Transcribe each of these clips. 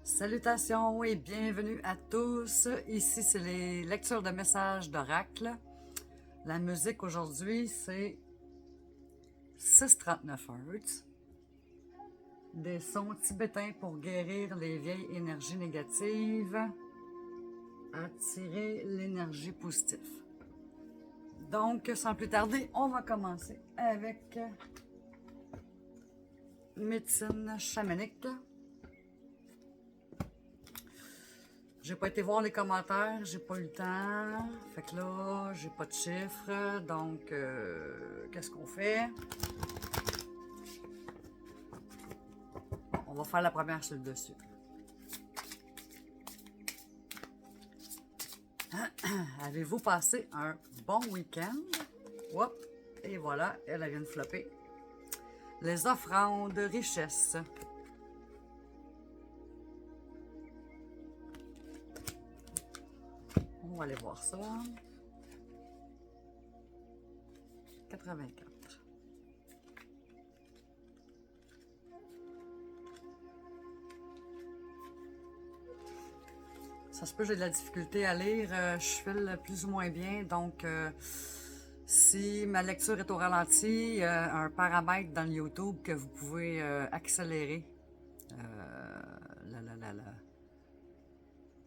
Salutations et bienvenue à tous. Ici, c'est les lectures de messages d'oracle. La musique aujourd'hui, c'est 639 Hz. Des sons tibétains pour guérir les vieilles énergies négatives. Attirer l'énergie positive. Donc, sans plus tarder, on va commencer avec médecine chamanique. J'ai pas été voir les commentaires, j'ai pas eu le temps. Fait que là, j'ai pas de chiffres. Donc, qu'est-ce qu'on fait? On va faire la première sur le dessus. Avez-vous passé un bon week-end? Hop! Et voilà, elle vient de flopper. Les offrandes de richesse. On va aller voir ça. 84. Ça se peut, j'ai de la difficulté à lire. Je file plus ou moins bien. Donc, si ma lecture est au ralenti, un paramètre dans le YouTube que vous pouvez accélérer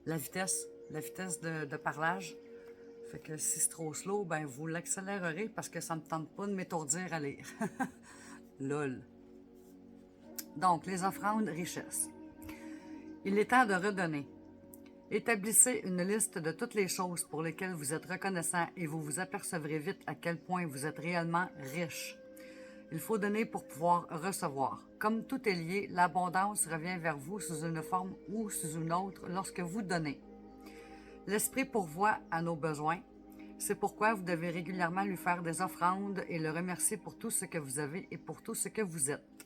la vitesse de parlage. Fait que si c'est trop slow, ben vous l'accélérerez parce que ça ne me tente pas de m'étourdir à lire. Lol. Donc, les offrandes richesse. Il est temps de redonner. Établissez une liste de toutes les choses pour lesquelles vous êtes reconnaissant et vous vous apercevrez vite à quel point vous êtes réellement riche. Il faut donner pour pouvoir recevoir. Comme tout est lié, l'abondance revient vers vous sous une forme ou sous une autre lorsque vous donnez. L'Esprit pourvoit à nos besoins. C'est pourquoi vous devez régulièrement lui faire des offrandes et le remercier pour tout ce que vous avez et pour tout ce que vous êtes.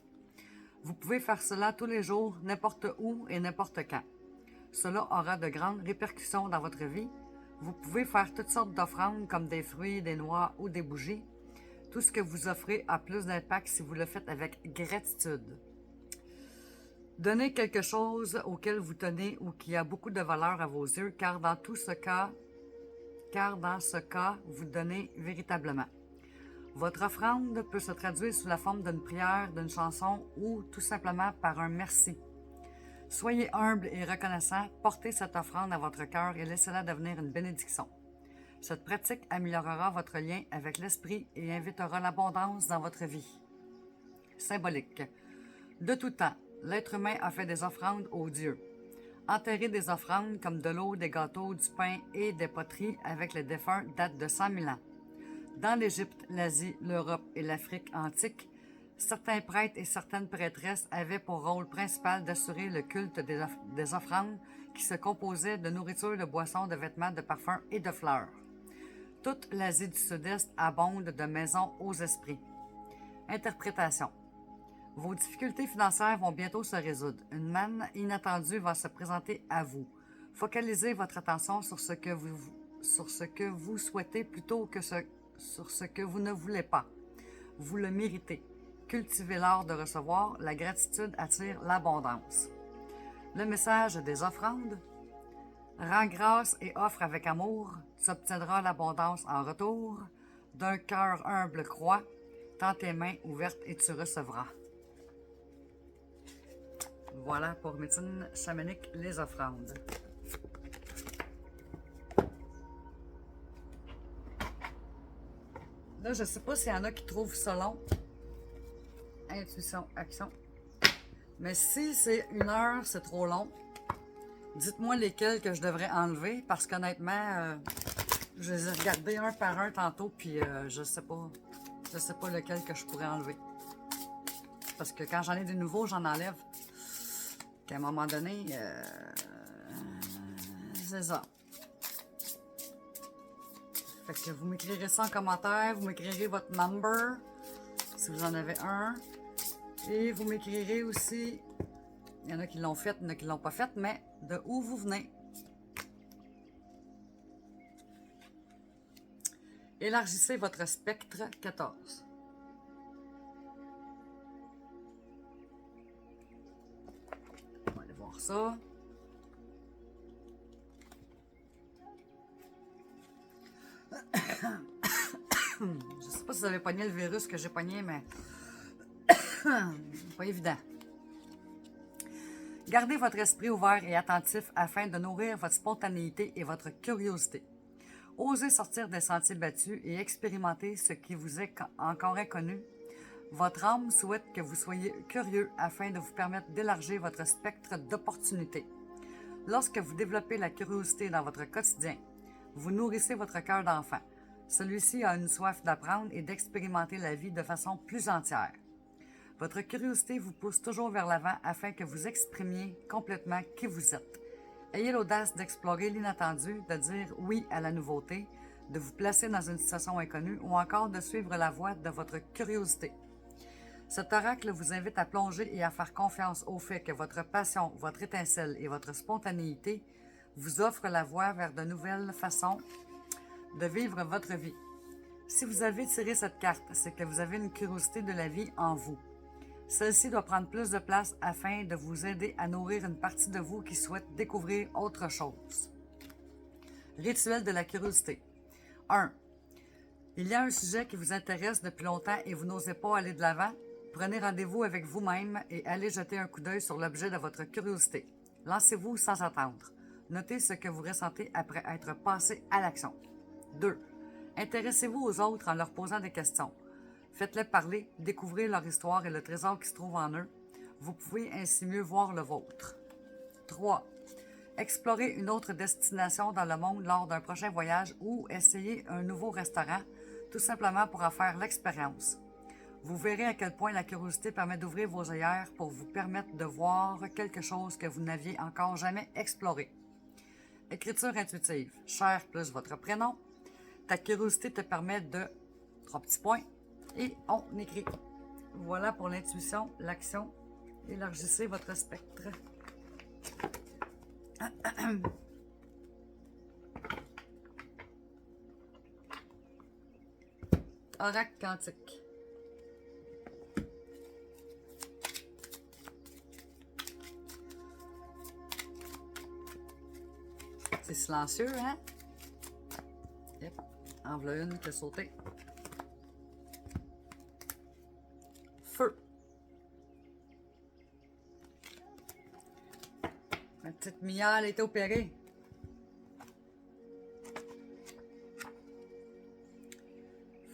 Vous pouvez faire cela tous les jours, n'importe où et n'importe quand. Cela aura de grandes répercussions dans votre vie. Vous pouvez faire toutes sortes d'offrandes comme des fruits, des noix ou des bougies. Tout ce que vous offrez a plus d'impact si vous le faites avec gratitude. Donnez quelque chose auquel vous tenez ou qui a beaucoup de valeur à vos yeux, car dans ce cas, vous donnez véritablement. Votre offrande peut se traduire sous la forme d'une prière, d'une chanson ou tout simplement par un merci. Soyez humble et reconnaissant, portez cette offrande à votre cœur et laissez-la devenir une bénédiction. Cette pratique améliorera votre lien avec l'esprit et invitera l'abondance dans votre vie. Symbolique. De tout temps, l'être humain a fait des offrandes aux dieux. Enterrer des offrandes comme de l'eau, des gâteaux, du pain et des poteries avec les défunts date de 100 000 ans. Dans l'Égypte, l'Asie, l'Europe et l'Afrique antique, certains prêtres et certaines prêtresses avaient pour rôle principal d'assurer le culte des offrandes qui se composaient de nourriture, de boissons, de vêtements, de parfums et de fleurs. Toute l'Asie du Sud-Est abonde de maisons aux esprits. Interprétation. Vos difficultés financières vont bientôt se résoudre. Une manne inattendue va se présenter à vous. Focalisez votre attention sur ce que vous souhaitez plutôt que sur ce que vous ne voulez pas. Vous le méritez. Cultivez l'art de recevoir. La gratitude attire l'abondance. Le message des offrandes. Rends grâce et offre avec amour. Tu obtiendras l'abondance en retour. D'un cœur humble crois. Tends tes mains ouvertes et tu recevras. Voilà pour médecine chamanique, les offrandes. Là, je ne sais pas s'il y en a qui trouvent ça long. Intuition, action. Mais si c'est 1 heure, c'est trop long. Dites-moi lesquels que je devrais enlever, parce qu'honnêtement, je les ai regardés un par un tantôt, puis je sais pas lequel que je pourrais enlever. Parce que quand j'en ai des nouveaux, j'en enlève. Qu'à un moment donné, c'est ça. Fait que vous m'écrirez ça en commentaire, vous m'écrirez votre number, si vous en avez un. Et vous m'écrirez aussi, il y en a qui l'ont fait, il y en a qui ne l'ont pas fait, mais de où vous venez. Élargissez votre spectre 14. On va aller voir ça. Je ne sais pas si vous avez pogné le virus que j'ai pogné, mais pas évident. Gardez votre esprit ouvert et attentif afin de nourrir votre spontanéité et votre curiosité. Osez sortir des sentiers battus et expérimenter ce qui vous est encore inconnu. Votre âme souhaite que vous soyez curieux afin de vous permettre d'élargir votre spectre d'opportunités. Lorsque vous développez la curiosité dans votre quotidien, vous nourrissez votre cœur d'enfant. Celui-ci a une soif d'apprendre et d'expérimenter la vie de façon plus entière. Votre curiosité vous pousse toujours vers l'avant afin que vous exprimiez complètement qui vous êtes. Ayez l'audace d'explorer l'inattendu, de dire oui à la nouveauté, de vous placer dans une situation inconnue ou encore de suivre la voie de votre curiosité. Cet oracle vous invite à plonger et à faire confiance au fait que votre passion, votre étincelle et votre spontanéité vous offrent la voie vers de nouvelles façons de vivre votre vie. Si vous avez tiré cette carte, c'est que vous avez une curiosité de la vie en vous. Celle-ci doit prendre plus de place afin de vous aider à nourrir une partie de vous qui souhaite découvrir autre chose. Rituel de la curiosité. 1. Il y a un sujet qui vous intéresse depuis longtemps et vous n'osez pas aller de l'avant. Prenez rendez-vous avec vous-même et allez jeter un coup d'œil sur l'objet de votre curiosité. Lancez-vous sans attendre. Notez ce que vous ressentez après être passé à l'action. 2. Intéressez-vous aux autres en leur posant des questions. Faites-les parler, découvrez leur histoire et le trésor qui se trouve en eux. Vous pouvez ainsi mieux voir le vôtre. 3. Explorez une autre destination dans le monde lors d'un prochain voyage ou essayez un nouveau restaurant, tout simplement pour en faire l'expérience. Vous verrez à quel point la curiosité permet d'ouvrir vos œillères pour vous permettre de voir quelque chose que vous n'aviez encore jamais exploré. Écriture intuitive. Cher plus votre prénom. Ta curiosité te permet de... 3 petits points. Et on écrit. Voilà pour l'intuition, l'action. Élargissez votre spectre. Oracle quantique. C'est silencieux, hein? Yep. En voilà une qui a sauté. Feu. Ma petite Mia, elle a été opérée.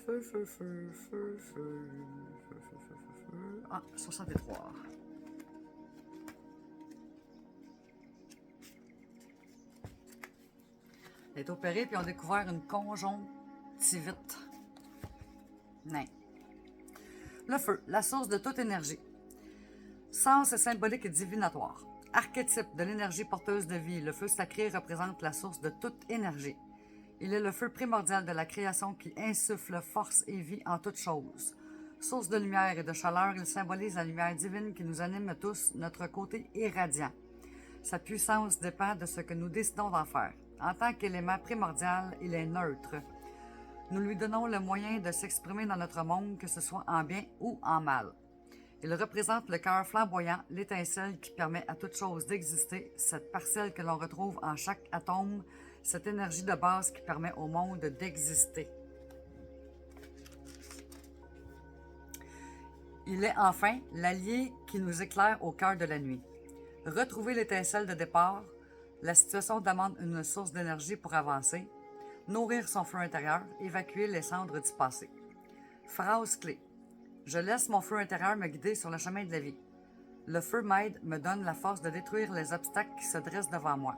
Feu, feu, feu, feu, feu, feu, feu, feu, feu, feu. Ah, 63. Elle est opérée, puis on a découvert une conjonctivite. Non. Le feu, la source de toute énergie. Sens symbolique et divinatoire. Archétype de l'énergie porteuse de vie, le feu sacré représente la source de toute énergie. Il est le feu primordial de la création qui insuffle force et vie en toutes choses. Source de lumière et de chaleur, il symbolise la lumière divine qui nous anime tous, notre côté irradiant. Sa puissance dépend de ce que nous décidons d'en faire. En tant qu'élément primordial, il est neutre. Nous lui donnons le moyen de s'exprimer dans notre monde, que ce soit en bien ou en mal. Il représente le cœur flamboyant, l'étincelle qui permet à toute chose d'exister, cette parcelle que l'on retrouve en chaque atome, cette énergie de base qui permet au monde d'exister. Il est enfin l'allié qui nous éclaire au cœur de la nuit. Retrouver l'étincelle de départ, la situation demande une source d'énergie pour avancer, nourrir son feu intérieur, évacuer les cendres du passé. Phrase clé. Je laisse mon feu intérieur me guider sur le chemin de la vie. Le feu m'aide, me donne la force de détruire les obstacles qui se dressent devant moi.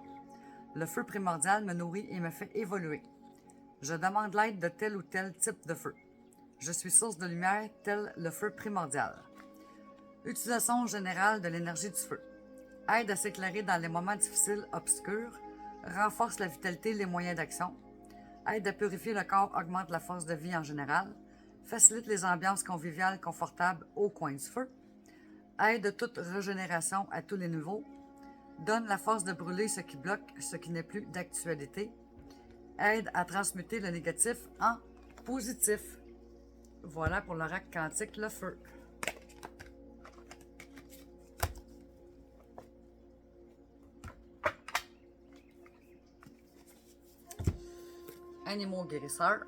Le feu primordial me nourrit et me fait évoluer. Je demande l'aide de tel ou tel type de feu. Je suis source de lumière, tel le feu primordial. Utilisation générale de l'énergie du feu. Aide à s'éclairer dans les moments difficiles, obscurs. Renforce la vitalité et les moyens d'action. Aide à purifier le corps, augmente la force de vie en général. Facilite les ambiances conviviales confortables au coin du feu. Aide toute régénération à tous les niveaux. Donne la force de brûler ce qui bloque, ce qui n'est plus d'actualité. Aide à transmuter le négatif en positif. Voilà pour l'oracle quantique, le feu. Animaux guérisseurs.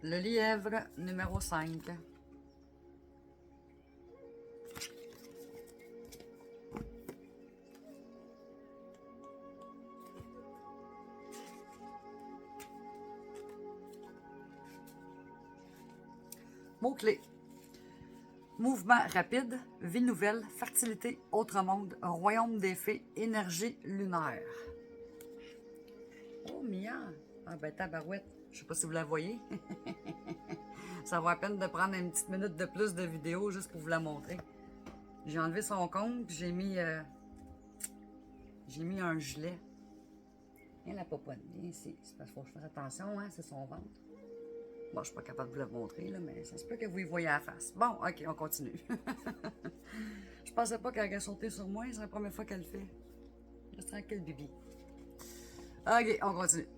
Le lièvre numéro 5. Mots-clés. Mouvement rapide, vie nouvelle, fertilité, autre monde, royaume des fées, énergie lunaire. Oh, Mia! Ah ben tabarouette, je sais pas si vous la voyez. Ça vaut la peine de prendre une petite minute de plus de vidéo juste pour vous la montrer. J'ai enlevé son compte, j'ai mis un gilet. Viens la poponne, viens ici. C'est parce qu'il faut faire attention, hein, c'est son ventre. Bon, je suis pas capable de vous le montrer, là, mais ça se peut que vous y voyez à la face. Bon, ok, on continue. Je pensais pas qu'elle allait sauter sur moi, c'est la première fois qu'elle le fait. Reste tranquille, bibi. Ok, on continue.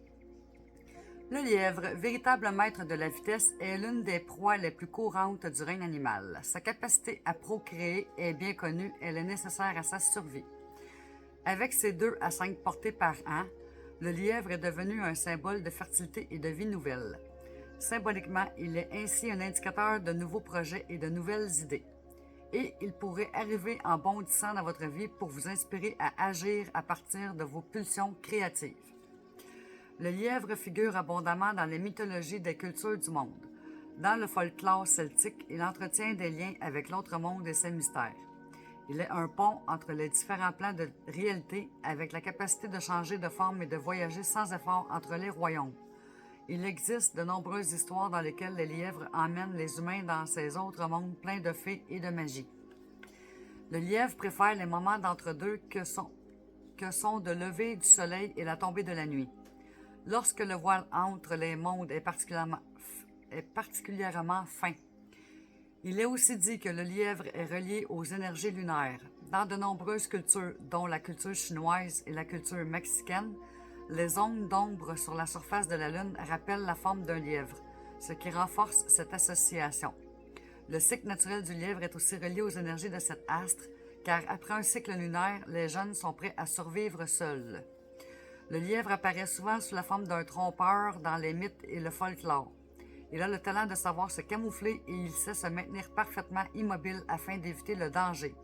Le lièvre, véritable maître de la vitesse, est l'une des proies les plus courantes du règne animal. Sa capacité à procréer est bien connue, elle est nécessaire à sa survie. Avec ses 2 à 5 portées par an, le lièvre est devenu un symbole de fertilité et de vie nouvelle. Symboliquement, il est ainsi un indicateur de nouveaux projets et de nouvelles idées. Et il pourrait arriver en bondissant dans votre vie pour vous inspirer à agir à partir de vos pulsions créatives. Le lièvre figure abondamment dans les mythologies des cultures du monde. Dans le folklore celtique, il entretient des liens avec l'autre monde et ses mystères. Il est un pont entre les différents plans de réalité avec la capacité de changer de forme et de voyager sans effort entre les royaumes. Il existe de nombreuses histoires dans lesquelles les lièvres emmènent les humains dans ces autres mondes pleins de fées et de magie. Le lièvre préfère les moments d'entre-deux que sont le lever du soleil et la tombée de la nuit. Lorsque le voile entre les mondes est particulièrement fin. Il est aussi dit que le lièvre est relié aux énergies lunaires. Dans de nombreuses cultures, dont la culture chinoise et la culture mexicaine, les zones d'ombre sur la surface de la Lune rappellent la forme d'un lièvre, ce qui renforce cette association. Le cycle naturel du lièvre est aussi relié aux énergies de cet astre, car après un cycle lunaire, les jeunes sont prêts à survivre seuls. Le lièvre apparaît souvent sous la forme d'un trompeur dans les mythes et le folklore. Il a le talent de savoir se camoufler et il sait se maintenir parfaitement immobile afin d'éviter le danger.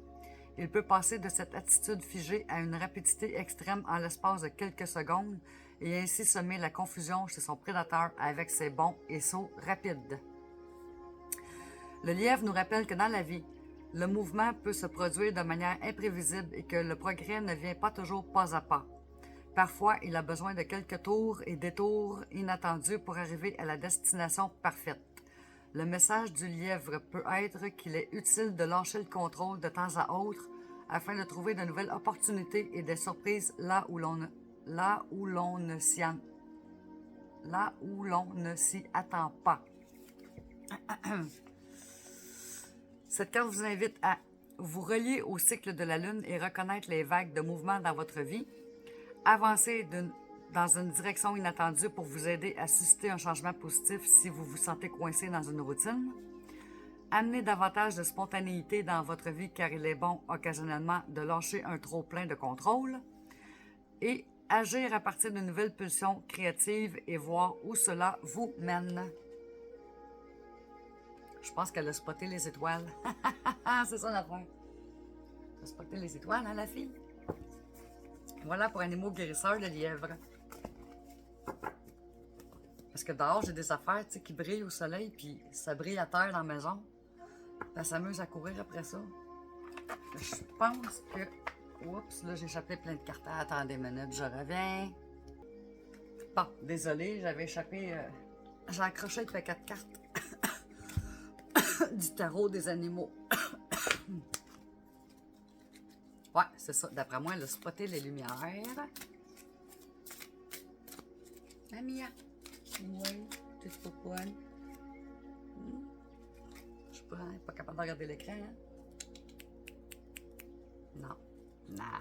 Il peut passer de cette attitude figée à une rapidité extrême en l'espace de quelques secondes et ainsi semer la confusion chez son prédateur avec ses bonds et sauts rapides. Le lièvre nous rappelle que dans la vie, le mouvement peut se produire de manière imprévisible et que le progrès ne vient pas toujours pas à pas. Parfois, il a besoin de quelques tours et détours inattendus pour arriver à la destination parfaite. Le message du lièvre peut être qu'il est utile de lâcher le contrôle de temps à autre afin de trouver de nouvelles opportunités et des surprises là où l'on ne s'y attend pas. Cette carte vous invite à vous relier au cycle de la Lune et reconnaître les vagues de mouvement dans votre vie, avancer dans une direction inattendue pour vous aider à susciter un changement positif si vous vous sentez coincé dans une routine. Amenez davantage de spontanéité dans votre vie car il est bon occasionnellement de lâcher un trop-plein de contrôle. Et agir à partir de nouvelles pulsions créatives et voir où cela vous mène. Je pense qu'elle a spoté les étoiles. C'est ça l'affaire. Elle a spoté les étoiles, hein, la fille? Voilà pour animaux guérisseurs, le lièvre. Parce que dehors, j'ai des affaires qui brillent au soleil, puis ça brille à terre dans la maison. Elle s'amuse à courir après ça. Je pense que... Oups, là, j'ai échappé plein de cartes. Attendez une minute, je reviens. Bon, désolé, j'avais échappé... J'ai accroché le paquet de cartes du tarot des animaux. Ouais, c'est ça. D'après moi, elle a spoté les lumières. Ah, Mia. Oui, tu te popoines. Je suis pas capable de regarder l'écran, hein? Non. Non.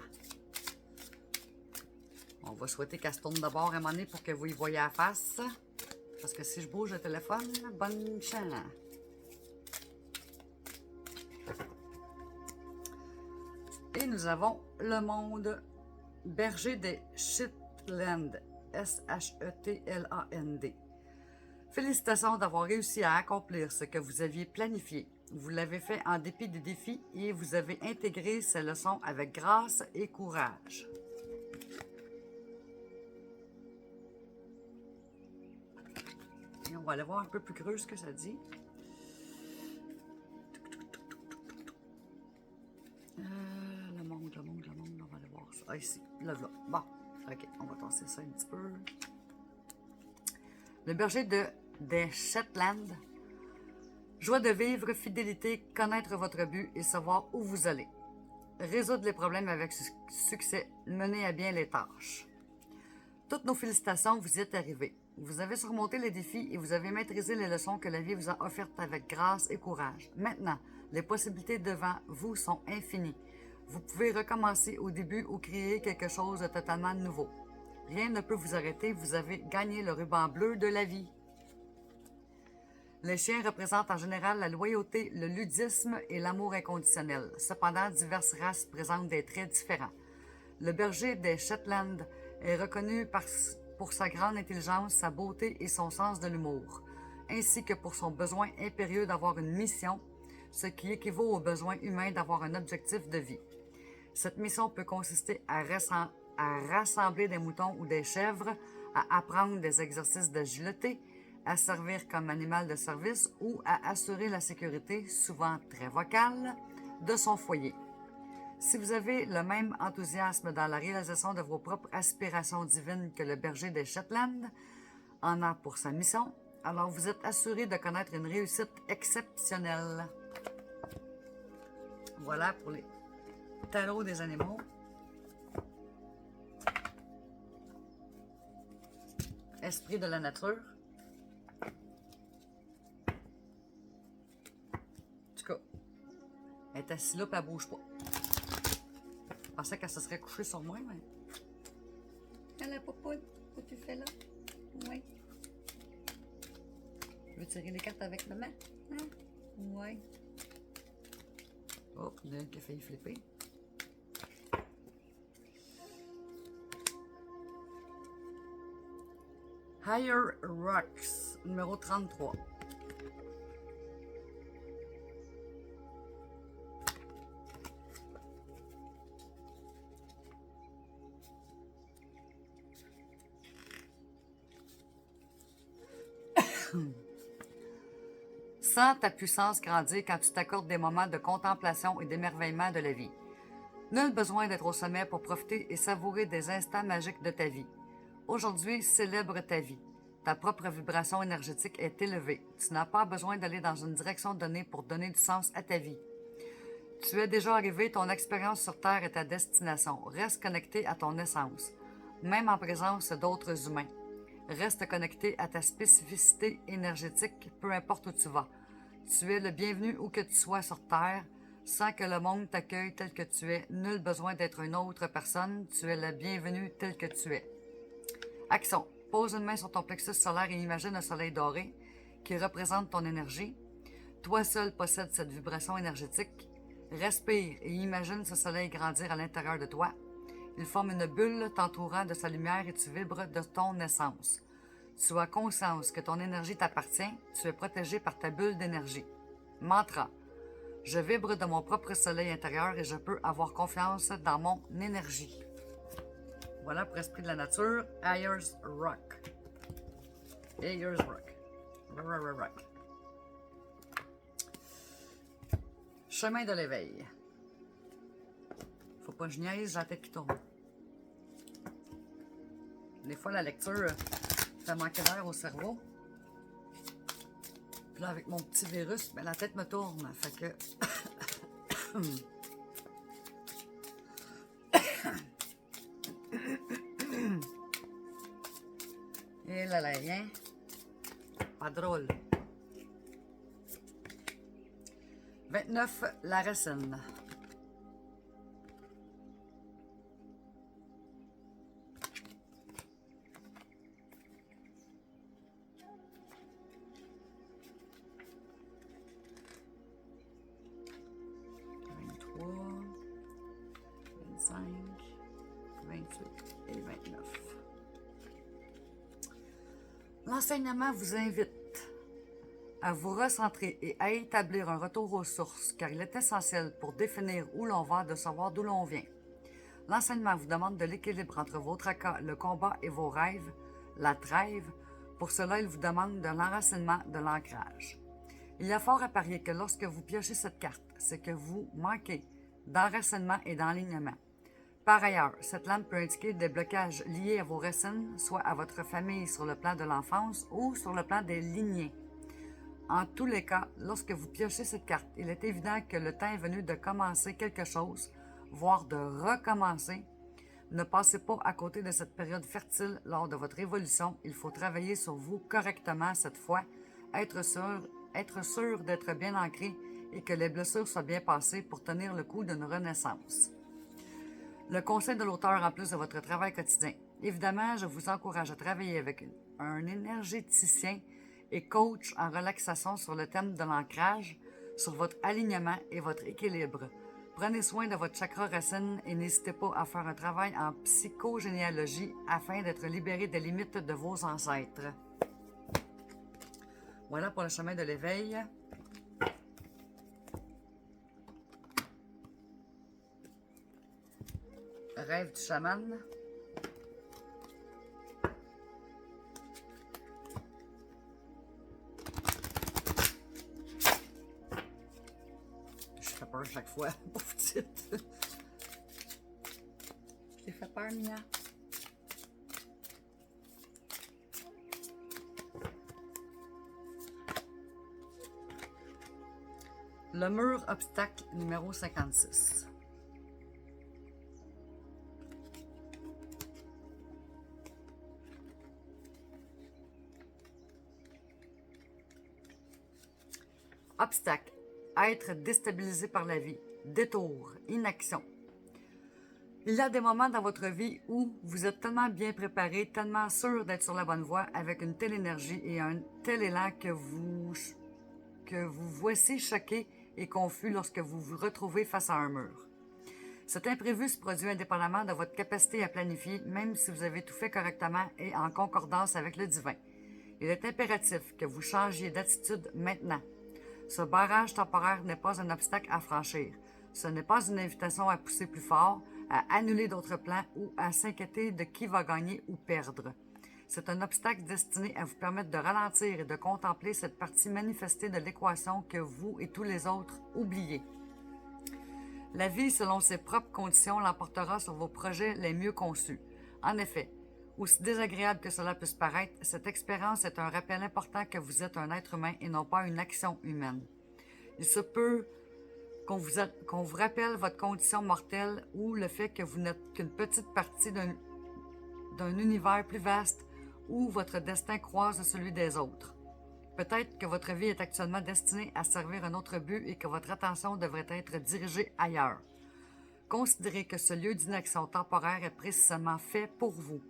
On va souhaiter qu'elle se tourne de bord à un moment donné pour que vous y voyez la face. Parce que si je bouge le téléphone, bonne chance. Et nous avons le monde berger des Shetland. Shetland. Félicitations d'avoir réussi à accomplir ce que vous aviez planifié. Vous l'avez fait en dépit des défis et vous avez intégré ces leçons avec grâce et courage. Et on va aller voir un peu plus creux ce que ça dit. Le monde, on va aller voir ça. Ah, ici, là. Bon, ok, on va tasser ça un petit peu. Le berger des Shetland. Joie de vivre, fidélité, connaître votre but et savoir où vous allez. Résoudre les problèmes avec succès, mener à bien les tâches. Toutes nos félicitations, vous y êtes arrivés. Vous avez surmonté les défis et vous avez maîtrisé les leçons que la vie vous a offertes avec grâce et courage. Maintenant, les possibilités devant vous sont infinies. Vous pouvez recommencer au début ou créer quelque chose de totalement nouveau. Rien ne peut vous arrêter, vous avez gagné le ruban bleu de la vie. Les chiens représentent en général la loyauté, le ludisme et l'amour inconditionnel. Cependant, diverses races présentent des traits différents. Le berger des Shetland est reconnu pour sa grande intelligence, sa beauté et son sens de l'humour, ainsi que pour son besoin impérieux d'avoir une mission, ce qui équivaut au besoin humain d'avoir un objectif de vie. Cette mission peut consister à rassembler des moutons ou des chèvres, à apprendre des exercices d'agilité, à servir comme animal de service ou à assurer la sécurité, souvent très vocale, de son foyer. Si vous avez le même enthousiasme dans la réalisation de vos propres aspirations divines que le berger des Shetland en a pour sa mission, alors vous êtes assuré de connaître une réussite exceptionnelle. Voilà pour les tarots des animaux. Esprit de la nature. En tout cas, elle est assise là et elle bouge pas. Je pensais qu'elle se serait couchée sur moi, mais... Elle a pas que tu fais là? Oui. Tu veux tirer les cartes avec maman? Hein? Oui. Oh, il y en a une qui a failli flipper. Higher Rocks, numéro 33. Sens ta puissance grandir quand tu t'accordes des moments de contemplation et d'émerveillement de la vie. Nul besoin d'être au sommet pour profiter et savourer des instants magiques de ta vie. Aujourd'hui, célèbre ta vie. Ta propre vibration énergétique est élevée. Tu n'as pas besoin d'aller dans une direction donnée pour donner du sens à ta vie. Tu es déjà arrivé, ton expérience sur Terre est ta destination. Reste connecté à ton essence, même en présence d'autres humains. Reste connecté à ta spécificité énergétique, peu importe où tu vas. Tu es le bienvenu où que tu sois sur Terre. Sans que le monde t'accueille tel que tu es, nul besoin d'être une autre personne. Tu es le bienvenu tel que tu es. Action. Pose une main sur ton plexus solaire et imagine un soleil doré qui représente ton énergie. Toi seul possèdes cette vibration énergétique. Respire et imagine ce soleil grandir à l'intérieur de toi. Il forme une bulle t'entourant de sa lumière et tu vibres de ton essence. Tu as conscience que ton énergie t'appartient. Tu es protégé par ta bulle d'énergie. Mantra. Je vibre de mon propre soleil intérieur et je peux avoir confiance dans mon énergie. Voilà pour Esprit de la nature, Ayers Rock. Ayers Rock. Rock. Chemin de l'éveil. Faut pas que je niaise, j'ai la tête qui tourne. Des fois, la lecture fait manquer d'air au cerveau. Puis là, avec mon petit virus, ben, la tête me tourne. Fait que... Et là, là, hein? Pas drôle. 29, la racine. L'enseignement vous invite à vous recentrer et à établir un retour aux sources, car il est essentiel pour définir où l'on va de savoir d'où l'on vient. L'enseignement vous demande de l'équilibre entre votre achat, le combat et vos rêves, la trêve. Pour cela, il vous demande de l'enracinement, de l'ancrage. Il y a fort à parier que lorsque vous piochez cette carte, c'est que vous manquez d'enracinement et d'enlignement. Par ailleurs, cette lampe peut indiquer des blocages liés à vos racines, soit à votre famille sur le plan de l'enfance ou sur le plan des lignées. En tous les cas, lorsque vous piochez cette carte, il est évident que le temps est venu de commencer quelque chose, voire de recommencer. Ne passez pas à côté de cette période fertile lors de votre évolution. Il faut travailler sur vous correctement cette fois, être sûr d'être bien ancré et que les blessures soient bien passées pour tenir le coup d'une renaissance. Le conseil de l'auteur en plus de votre travail quotidien. Évidemment, je vous encourage à travailler avec un énergéticien et coach en relaxation sur le thème de l'ancrage, sur votre alignement et votre équilibre. Prenez soin de votre chakra racine et n'hésitez pas à faire un travail en psychogénéalogie afin d'être libéré des limites de vos ancêtres. Voilà pour le chemin de l'éveil. Rêve du chaman. Je fais peur chaque fois, pauvre petite. Je t'ai fait peur, Mia. Le mur obstacle numéro 56. Obstacle. Être déstabilisé par la vie. Détour. Inaction. Il y a des moments dans votre vie où vous êtes tellement bien préparé, tellement sûr d'être sur la bonne voie, avec une telle énergie et un tel élan que vous voici choqué et confus lorsque vous vous retrouvez face à un mur. Cet imprévu se produit indépendamment de votre capacité à planifier, même si vous avez tout fait correctement et en concordance avec le divin. Il est impératif que vous changiez d'attitude maintenant. Ce barrage temporaire n'est pas un obstacle à franchir. Ce n'est pas une invitation à pousser plus fort, à annuler d'autres plans ou à s'inquiéter de qui va gagner ou perdre. C'est un obstacle destiné à vous permettre de ralentir et de contempler cette partie manifestée de l'équation que vous et tous les autres oubliez. La vie, selon ses propres conditions, l'emportera sur vos projets les mieux conçus. En effet, aussi désagréable que cela puisse paraître, cette expérience est un rappel important que vous êtes un être humain et non pas une action humaine. Il se peut qu'on vous rappelle votre condition mortelle ou le fait que vous n'êtes qu'une petite partie d'un univers plus vaste où votre destin croise celui des autres. Peut-être que votre vie est actuellement destinée à servir un autre but et que votre attention devrait être dirigée ailleurs. Considérez que ce lieu d'inaction temporaire est précisément fait pour vous.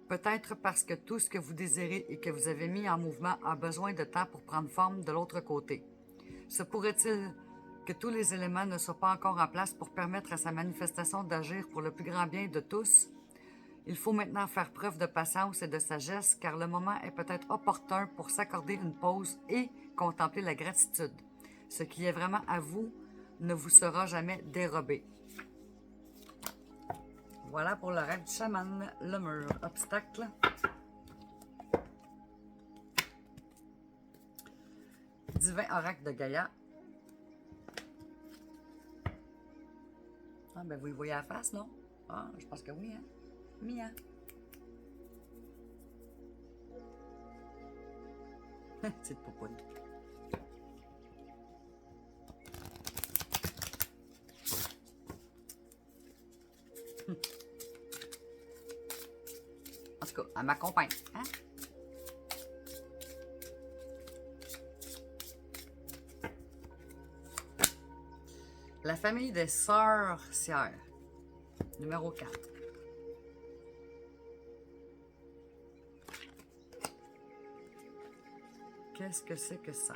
Peut-être parce que tout ce que vous désirez et que vous avez mis en mouvement a besoin de temps pour prendre forme de l'autre côté. Se pourrait-il que tous les éléments ne soient pas encore en place pour permettre à sa manifestation d'agir pour le plus grand bien de tous? Il faut maintenant faire preuve de patience et de sagesse car le moment est peut-être opportun pour s'accorder une pause et contempler la gratitude. Ce qui est vraiment à vous ne vous sera jamais dérobé. Voilà pour le rêve du chaman, le mur, obstacle. Divin oracle de Gaïa. Ah, ben vous y voyez la face, non? Ah, je pense que oui, hein? Mia. Petite popoune. En tout cas, elle m'accompagne, hein? La famille des sorcières. Numéro 4. Qu'est-ce que c'est que ça?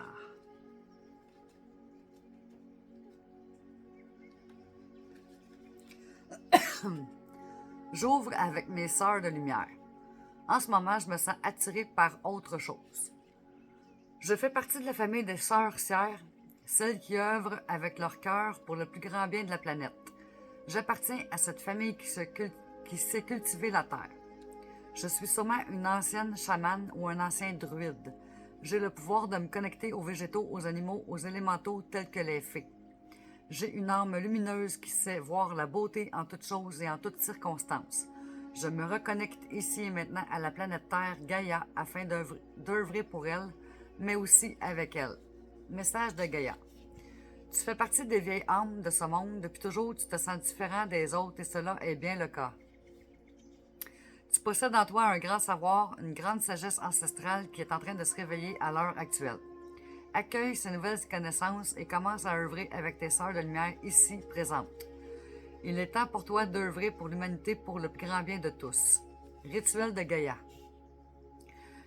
J'ouvre avec mes sœurs de lumière. En ce moment, je me sens attirée par autre chose. Je fais partie de la famille des sorcières, celles qui œuvrent avec leur cœur pour le plus grand bien de la planète. J'appartiens à cette famille qui sait cultiver la terre. Je suis sûrement une ancienne chamane ou un ancien druide. J'ai le pouvoir de me connecter aux végétaux, aux animaux, aux élémentaux tels que les fées. J'ai une âme lumineuse qui sait voir la beauté en toutes choses et en toutes circonstances. Je me reconnecte ici et maintenant à la planète Terre, Gaïa, afin d'œuvrer pour elle, mais aussi avec elle. Message de Gaïa. Tu fais partie des vieilles âmes de ce monde. Depuis toujours, tu te sens différent des autres et cela est bien le cas. Tu possèdes en toi un grand savoir, une grande sagesse ancestrale qui est en train de se réveiller à l'heure actuelle. Accueille ces nouvelles connaissances et commence à œuvrer avec tes sœurs de lumière ici présentes. Il est temps pour toi d'œuvrer pour l'humanité pour le plus grand bien de tous. Rituel de Gaïa.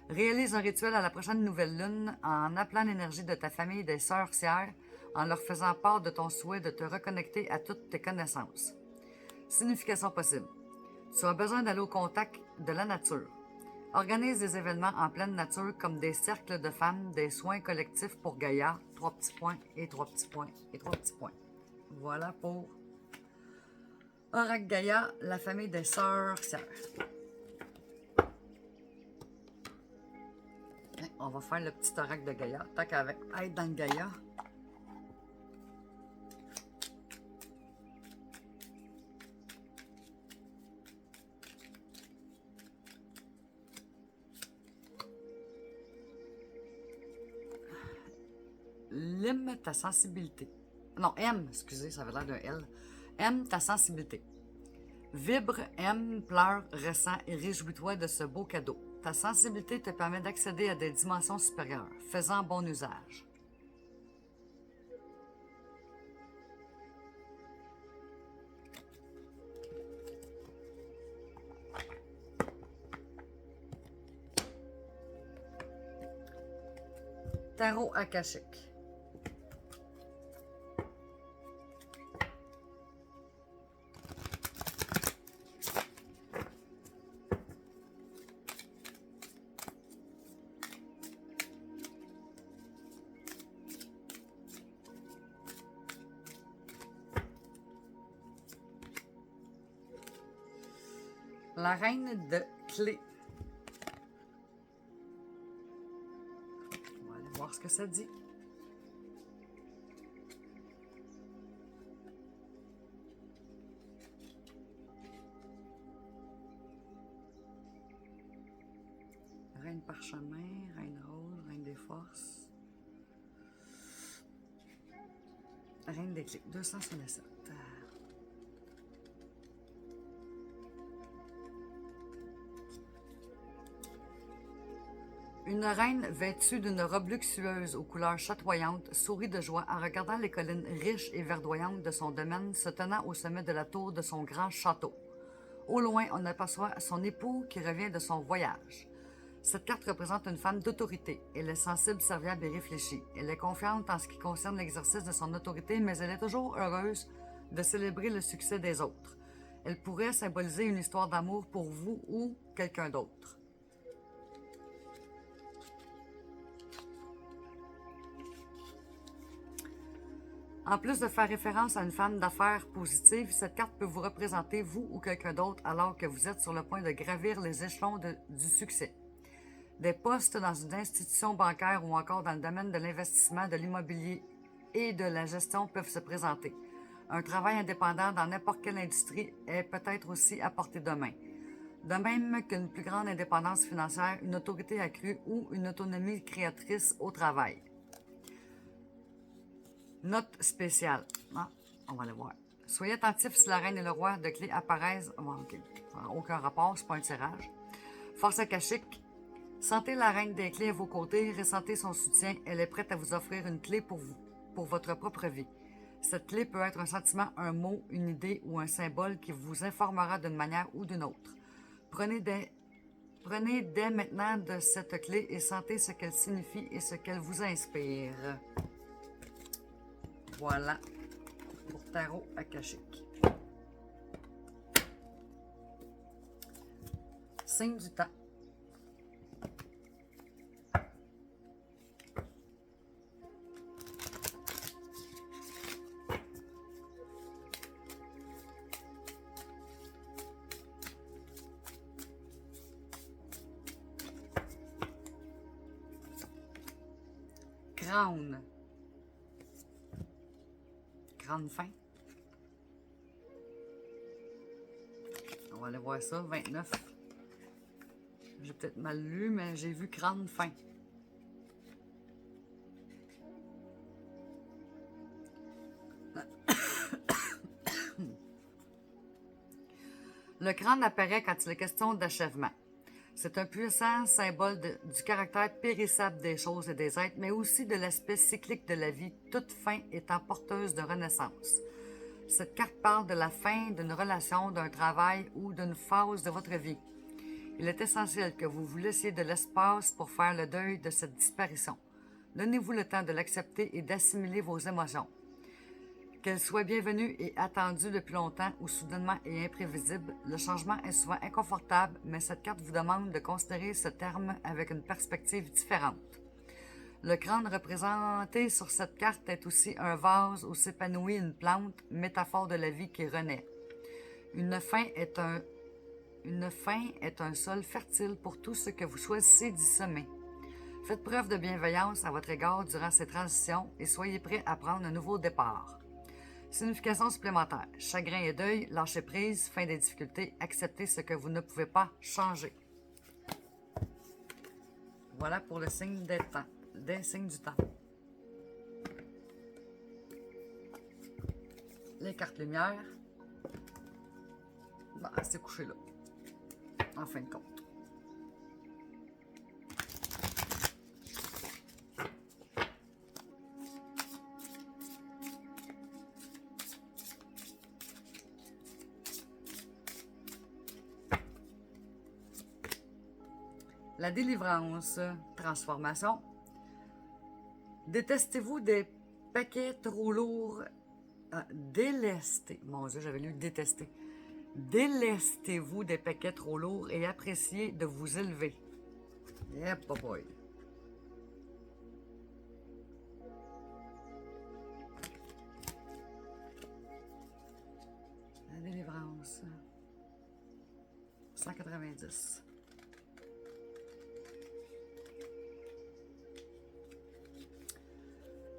Réalise un rituel à la prochaine nouvelle lune en appelant l'énergie de ta famille des sorcières, en leur faisant part de ton souhait de te reconnecter à toutes tes connaissances. Signification possible. Tu as besoin d'aller au contact de la nature. Organise des événements en pleine nature comme des cercles de femmes, des soins collectifs pour Gaïa, 3 petits points et 3 petits points et 3 petits points. Voilà pour Oracle Gaïa, la famille des sorcières. On va faire le petit oracle de Gaïa, tant qu'avec être dans le Gaïa. Lime ta sensibilité. Non, aime, excusez, ça avait l'air d'un L. Aime ta sensibilité. Vibre, aime, pleure, ressens et réjouis-toi de ce beau cadeau. Ta sensibilité te permet d'accéder à des dimensions supérieures. Fais-en bon usage. Tarot akashique. La reine de clés. On va aller voir ce que ça dit. Reine parchemin, reine rose, reine des forces. Reine des clés, 267. Une reine vêtue d'une robe luxueuse aux couleurs chatoyantes sourit de joie en regardant les collines riches et verdoyantes de son domaine se tenant au sommet de la tour de son grand château. Au loin, on aperçoit son époux qui revient de son voyage. Cette carte représente une femme d'autorité. Elle est sensible, serviable et réfléchie. Elle est confiante en ce qui concerne l'exercice de son autorité, mais elle est toujours heureuse de célébrer le succès des autres. Elle pourrait symboliser une histoire d'amour pour vous ou quelqu'un d'autre. En plus de faire référence à une femme d'affaires positive, cette carte peut vous représenter vous ou quelqu'un d'autre alors que vous êtes sur le point de gravir les échelons du succès. Des postes dans une institution bancaire ou encore dans le domaine de l'investissement, de l'immobilier et de la gestion peuvent se présenter. Un travail indépendant dans n'importe quelle industrie est peut-être aussi à portée de main. De même qu'une plus grande indépendance financière, une autorité accrue ou une autonomie créatrice au travail. Note spéciale. Ah, on va le voir. Soyez attentifs si la reine et le roi de clés apparaissent. Oh, OK. Ça n'a aucun rapport, c'est pas un tirage. Force akashique. Sentez la reine des clés à vos côtés, ressentez son soutien. Elle est prête à vous offrir une clé pour vous, pour votre propre vie. Cette clé peut être un sentiment, un mot, une idée ou un symbole qui vous informera d'une manière ou d'une autre. Prenez dès maintenant de cette clé et sentez ce qu'elle signifie et ce qu'elle vous inspire. Voilà pour Tarot akashique. Signe du temps. Crâne. Crâne fin. On va aller voir ça, 29. J'ai peut-être mal lu, mais j'ai vu crâne fin. Le crâne apparaît quand il est question d'achèvement. C'est un puissant symbole du caractère périssable des choses et des êtres, mais aussi de l'aspect cyclique de la vie, toute fin étant porteuse de renaissance. Cette carte parle de la fin d'une relation, d'un travail ou d'une phase de votre vie. Il est essentiel que vous vous laissiez de l'espace pour faire le deuil de cette disparition. Donnez-vous le temps de l'accepter et d'assimiler vos émotions. Qu'elles soient bienvenues et attendues depuis longtemps ou soudainement et imprévisibles, le changement est souvent inconfortable, mais cette carte vous demande de considérer ce terme avec une perspective différente. Le crâne représenté sur cette carte est aussi un vase où s'épanouit une plante, métaphore de la vie qui renaît. Une fin est un sol fertile pour tout ce que vous choisissez d'y semer. Faites preuve de bienveillance à votre égard durant ces transitions et soyez prêts à prendre un nouveau départ. Signification supplémentaire. Chagrin et deuil, lâchez prise, fin des difficultés, acceptez ce que vous ne pouvez pas changer. Voilà pour le signe des signes du temps. Les cartes lumière. Bon, elle s'est couchée là. En fin de compte. La délivrance, transformation. Détestez-vous des paquets trop lourds? Délestez. Mon Dieu, j'avais lu détester. Délestez-vous des paquets trop lourds et appréciez de vous élever. Yep, boy. La délivrance. 190.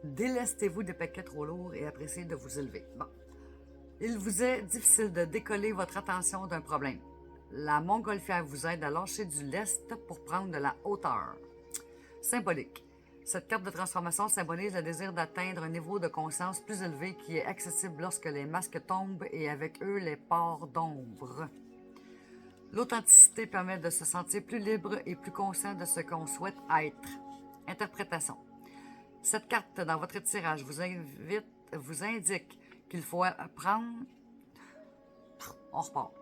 Délestez-vous des paquets trop lourds et appréciez de vous élever. Bon. Il vous est difficile de décoller votre attention d'un problème. La montgolfière vous aide à lâcher du lest pour prendre de la hauteur. Symbolique. Cette carte de transformation symbolise le désir d'atteindre un niveau de conscience plus élevé qui est accessible lorsque les masques tombent et avec eux les parts d'ombre. L'authenticité permet de se sentir plus libre et plus conscient de ce qu'on souhaite être. Interprétation. Cette carte dans votre tirage vous indique qu'il faut apprendre... On repart.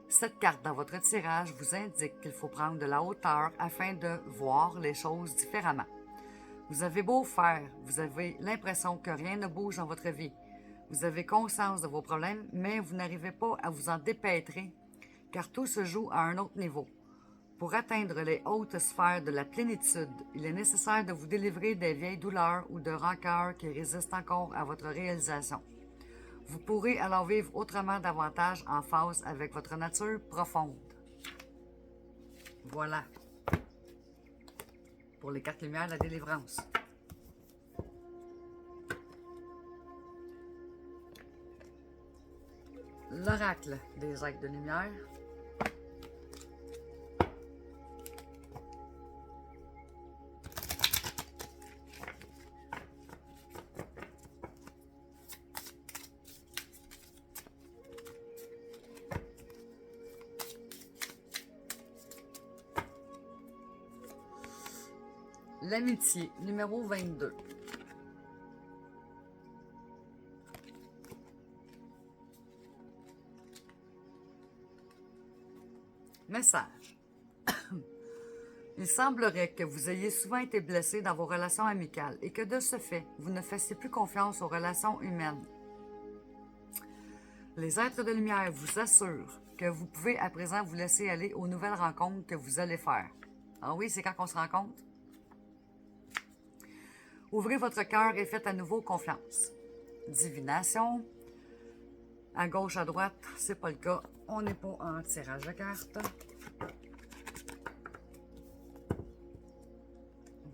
Cette carte dans votre tirage vous indique qu'il faut prendre de la hauteur afin de voir les choses différemment. Vous avez beau faire, vous avez l'impression que rien ne bouge dans votre vie. Vous avez conscience de vos problèmes, mais vous n'arrivez pas à vous en dépêtrer, car tout se joue à un autre niveau. Pour atteindre les hautes sphères de la plénitude, il est nécessaire de vous délivrer des vieilles douleurs ou de rancœurs qui résistent encore à votre réalisation. Vous pourrez alors vivre autrement davantage en phase avec votre nature profonde. Voilà. Pour les cartes lumière, la délivrance. L'oracle des êtres de lumière. L'amitié, numéro 22. Message. Il semblerait que vous ayez souvent été blessé dans vos relations amicales et que de ce fait, vous ne fassiez plus confiance aux relations humaines. Les êtres de lumière vous assurent que vous pouvez à présent vous laisser aller aux nouvelles rencontres que vous allez faire. Ah oui, c'est quand on se rencontre? Ouvrez votre cœur et faites à nouveau confiance. Divination. À gauche, à droite, c'est pas le cas. On n'est pas en tirage de cartes.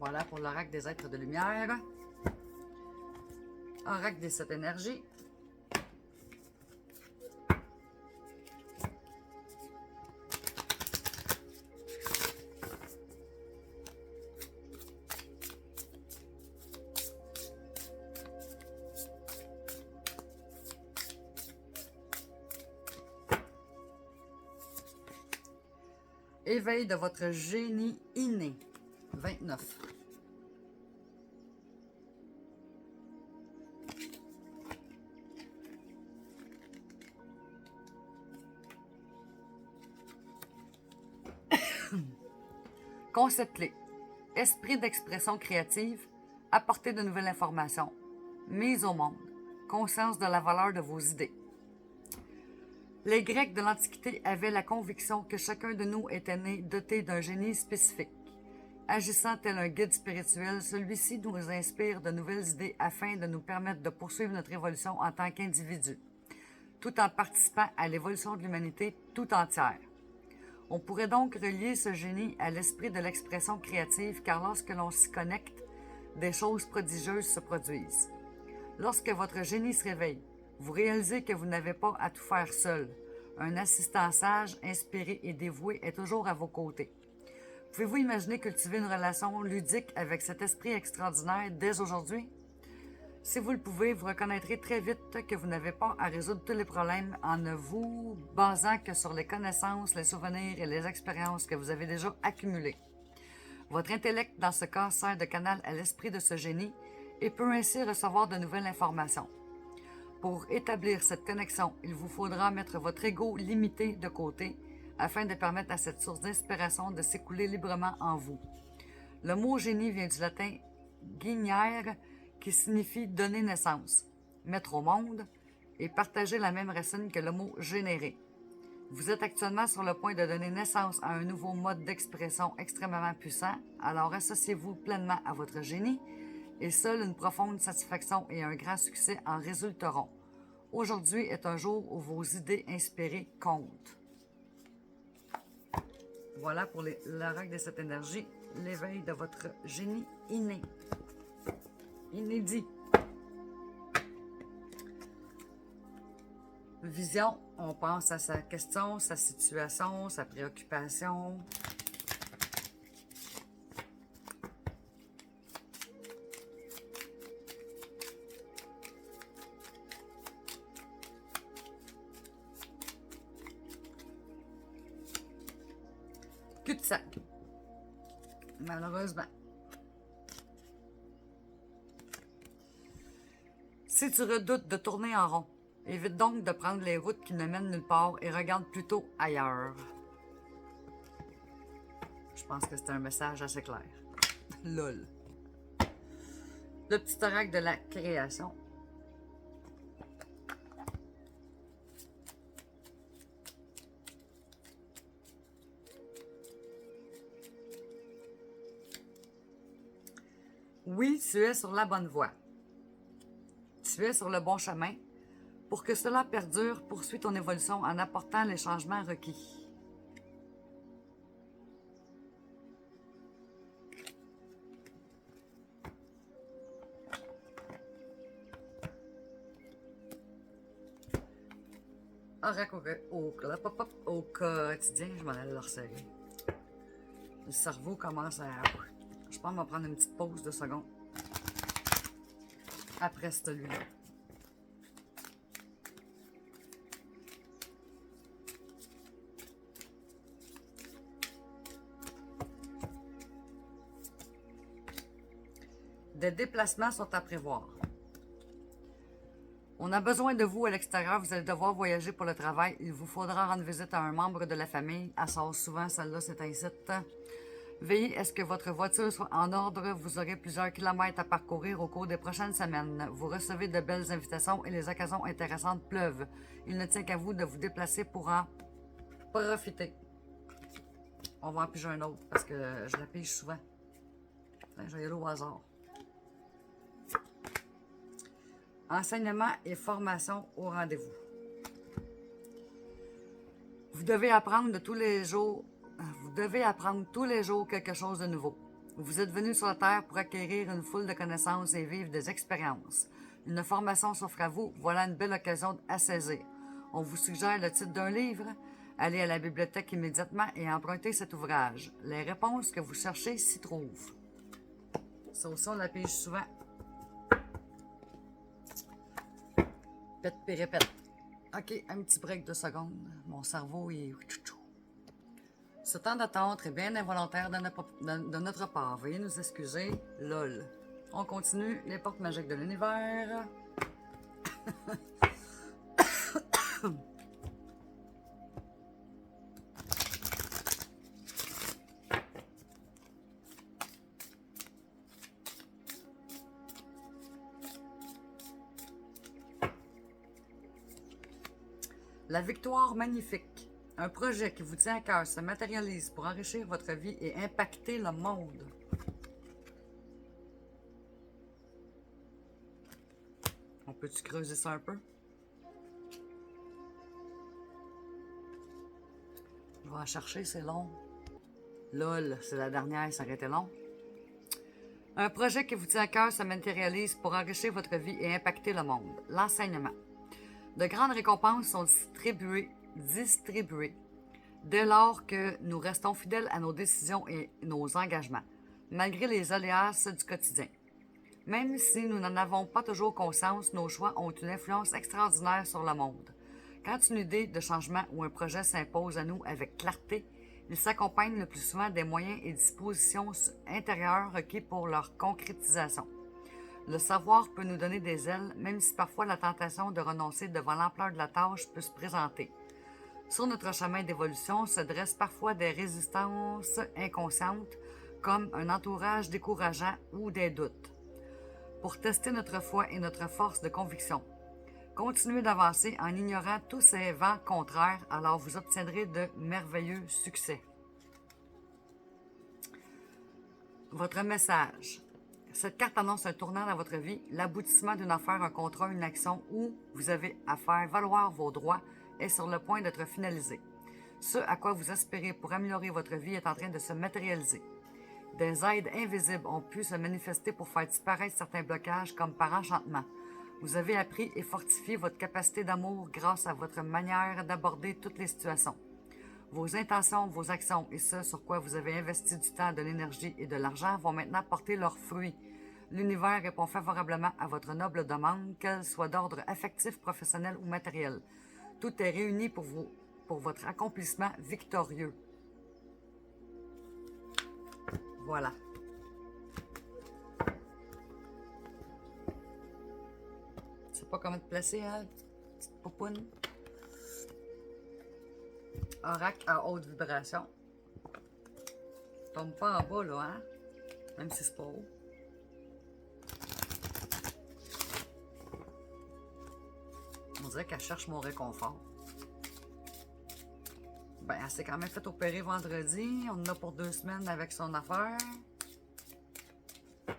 On Voilà pour l'oracle des êtres de lumière. Oracle des 7 énergies. Éveil de votre génie inné. 29. Concept clé. Esprit d'expression créative. Apporter de nouvelles informations. Mise au monde. Conscience de la valeur de vos idées. Les Grecs de l'Antiquité avaient la conviction que chacun de nous était né doté d'un génie spécifique. Agissant tel un guide spirituel, celui-ci nous inspire de nouvelles idées afin de nous permettre de poursuivre notre évolution en tant qu'individu, tout en participant à l'évolution de l'humanité tout entière. On pourrait donc relier ce génie à l'esprit de l'expression créative, car lorsque l'on s'y connecte, des choses prodigieuses se produisent. Lorsque votre génie se réveille, vous réalisez que vous n'avez pas à tout faire seul. Un assistant sage, inspiré et dévoué est toujours à vos côtés. Pouvez-vous imaginer cultiver une relation ludique avec cet esprit extraordinaire dès aujourd'hui? Si vous le pouvez, vous reconnaîtrez très vite que vous n'avez pas à résoudre tous les problèmes en ne vous basant que sur les connaissances, les souvenirs et les expériences que vous avez déjà accumulées. Votre intellect, dans ce cas, sert de canal à l'esprit de ce génie et peut ainsi recevoir de nouvelles informations. Pour établir cette connexion, il vous faudra mettre votre ego limité de côté afin de permettre à cette source d'inspiration de s'écouler librement en vous. Le mot génie vient du latin geniere, qui signifie donner naissance, mettre au monde et partager la même racine que le mot générer. Vous êtes actuellement sur le point de donner naissance à un nouveau mode d'expression extrêmement puissant, alors associez-vous pleinement à votre génie et seule une profonde satisfaction et un grand succès en résulteront. Aujourd'hui est un jour où vos idées inspirées comptent. Voilà pour l'oracle de cette énergie, l'éveil de votre génie inné. Inédit. Vision, on pense à sa question, sa situation, sa préoccupation. Cul-de-sac. Malheureusement. Si tu redoutes de tourner en rond, évite donc de prendre les routes qui ne mènent nulle part et regarde plutôt ailleurs. Je pense que c'est un message assez clair. Lol. Le petit oracle de la création. Oui, tu es sur la bonne voie. Tu es sur le bon chemin. Pour que cela perdure, poursuis ton évolution en apportant les changements requis. Oracle au quotidien, je m'en allais le resserrer. Le cerveau commence à... Je pense qu'on va prendre une petite pause de secondes. Après celui-là. Des déplacements sont à prévoir. On a besoin de vous à l'extérieur. Vous allez devoir voyager pour le travail. Il vous faudra rendre visite à un membre de la famille. Elle sort souvent, celle-là, c'est un site. Veillez à ce que votre voiture soit en ordre. Vous aurez plusieurs kilomètres à parcourir au cours des prochaines semaines. Vous recevez de belles invitations et les occasions intéressantes pleuvent. Il ne tient qu'à vous de vous déplacer pour en profiter. On va en piger un autre parce que je la pige souvent. Je vais y aller au hasard. Enseignement et formation au rendez-vous. Vous devez apprendre tous les jours quelque chose de nouveau. Vous êtes venu sur la Terre pour acquérir une foule de connaissances et vivre des expériences. Une formation s'offre à vous, voilà une belle occasion à saisir. On vous suggère le titre d'un livre. Allez à la bibliothèque immédiatement et empruntez cet ouvrage. Les réponses que vous cherchez s'y trouvent. Ça aussi, on la pige souvent. Pète puis répète. OK, un petit break de secondes. Mon cerveau est... Ce temps d'attente est bien involontaire de notre part. Veuillez nous excuser. LOL. On continue. Les portes magiques de l'univers. La victoire magnifique. Un projet qui vous tient à cœur se matérialise pour enrichir votre vie et impacter le monde. On peut-tu creuser ça un peu? Je vais en chercher, c'est long. LOL, c'est la dernière, ça aurait été long. Un projet qui vous tient à cœur se matérialise pour enrichir votre vie et impacter le monde. L'enseignement. De grandes récompenses sont distribuées dès lors que nous restons fidèles à nos décisions et nos engagements, malgré les aléas du quotidien. Même si nous n'en avons pas toujours conscience, nos choix ont une influence extraordinaire sur le monde. Quand une idée de changement ou un projet s'impose à nous avec clarté, il s'accompagne le plus souvent des moyens et dispositions intérieures requis pour leur concrétisation. Le savoir peut nous donner des ailes, même si parfois la tentation de renoncer devant l'ampleur de la tâche peut se présenter. Sur notre chemin d'évolution se dressent parfois des résistances inconscientes, comme un entourage décourageant ou des doutes. Pour tester notre foi et notre force de conviction, continuez d'avancer en ignorant tous ces vents contraires, alors vous obtiendrez de merveilleux succès. Votre message. Cette carte annonce un tournant dans votre vie, l'aboutissement d'une affaire, un contrat, une action où vous avez à faire valoir vos droits est sur le point d'être finalisé. Ce à quoi vous aspirez pour améliorer votre vie est en train de se matérialiser. Des aides invisibles ont pu se manifester pour faire disparaître certains blocages comme par enchantement. Vous avez appris et fortifié votre capacité d'amour grâce à votre manière d'aborder toutes les situations. Vos intentions, vos actions et ce sur quoi vous avez investi du temps, de l'énergie et de l'argent vont maintenant porter leurs fruits. L'univers répond favorablement à votre noble demande, qu'elle soit d'ordre affectif, professionnel ou matériel. Tout est réuni pour votre accomplissement victorieux. Voilà. Je sais pas comment te placer, hein, petite poupoune. Oracle à haute vibration. Tombe pas en bas, là, hein? Même si c'est pas haut. On dirait qu'elle cherche mon réconfort. Ben, elle s'est quand même fait opérer vendredi. On en a pour 2 semaines avec son affaire.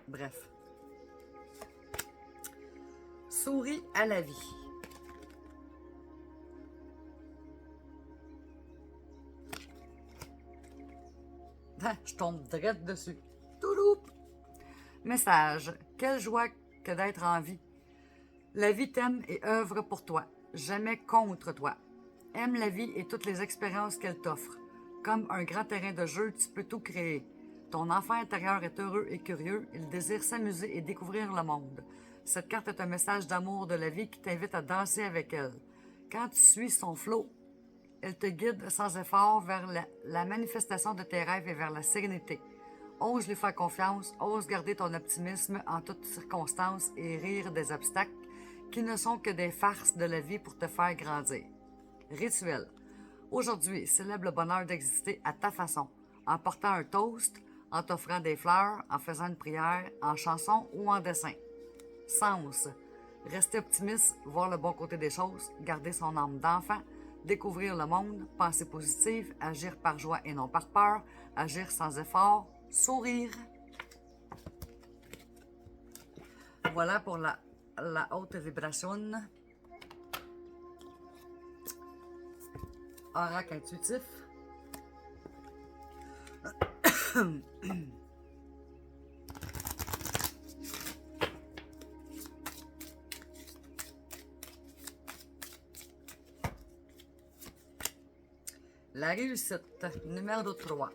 Bref. Souris à la vie. Je tombe direct dessus. Touloup! Message. Quelle joie que d'être en vie. La vie t'aime et œuvre pour toi, jamais contre toi. Aime la vie et toutes les expériences qu'elle t'offre. Comme un grand terrain de jeu, tu peux tout créer. Ton enfant intérieur est heureux et curieux, il désire s'amuser et découvrir le monde. Cette carte est un message d'amour de la vie qui t'invite à danser avec elle. Quand tu suis son flot, elle te guide sans effort vers la manifestation de tes rêves et vers la sérénité. Ose lui faire confiance, ose garder ton optimisme en toutes circonstances et rire des obstacles qui ne sont que des farces de la vie pour te faire grandir. Rituel. Aujourd'hui, célèbre le bonheur d'exister à ta façon, en portant un toast, en t'offrant des fleurs, en faisant une prière, en chanson ou en dessin. Sens. Rester optimiste, voir le bon côté des choses, garder son âme d'enfant, découvrir le monde, penser positive, agir par joie et non par peur, agir sans effort, sourire. Voilà pour la haute vibration. Oracle intuitif. La réussite, numéro 3.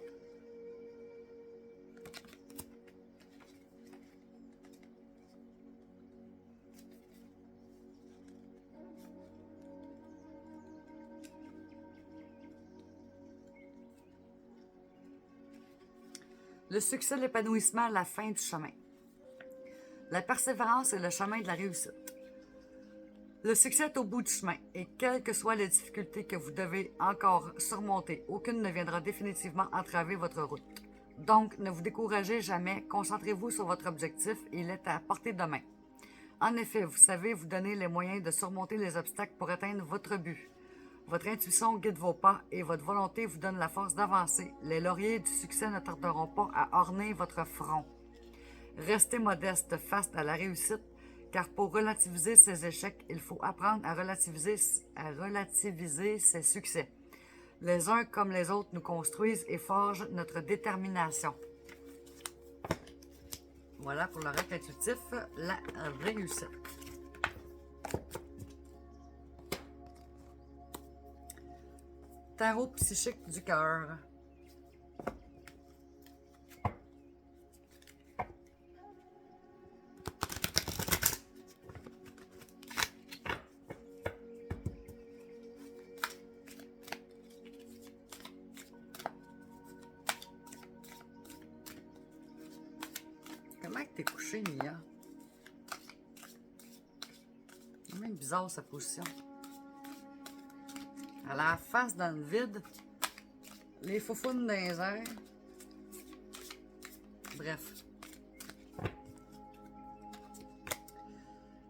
Le succès, l'épanouissement à la fin du chemin. La persévérance est le chemin de la réussite. Le succès est au bout du chemin et quelles que soient les difficultés que vous devez encore surmonter, aucune ne viendra définitivement entraver votre route. Donc, ne vous découragez jamais, concentrez-vous sur votre objectif et il est à portée de main. En effet, vous savez vous donner les moyens de surmonter les obstacles pour atteindre votre but. Votre intuition guide vos pas et votre volonté vous donne la force d'avancer. Les lauriers du succès ne tarderont pas à orner votre front. Restez modeste face à la réussite, car pour relativiser ses échecs, il faut apprendre à relativiser ses succès. Les uns comme les autres nous construisent et forgent notre détermination. Voilà pour le récapitulatif, la réussite. Tarot psychique du cœur. Comment t'es couché, Mia? C'est même bizarre sa position. Elle a la face dans le vide, les faufounes dans les airs. Bref.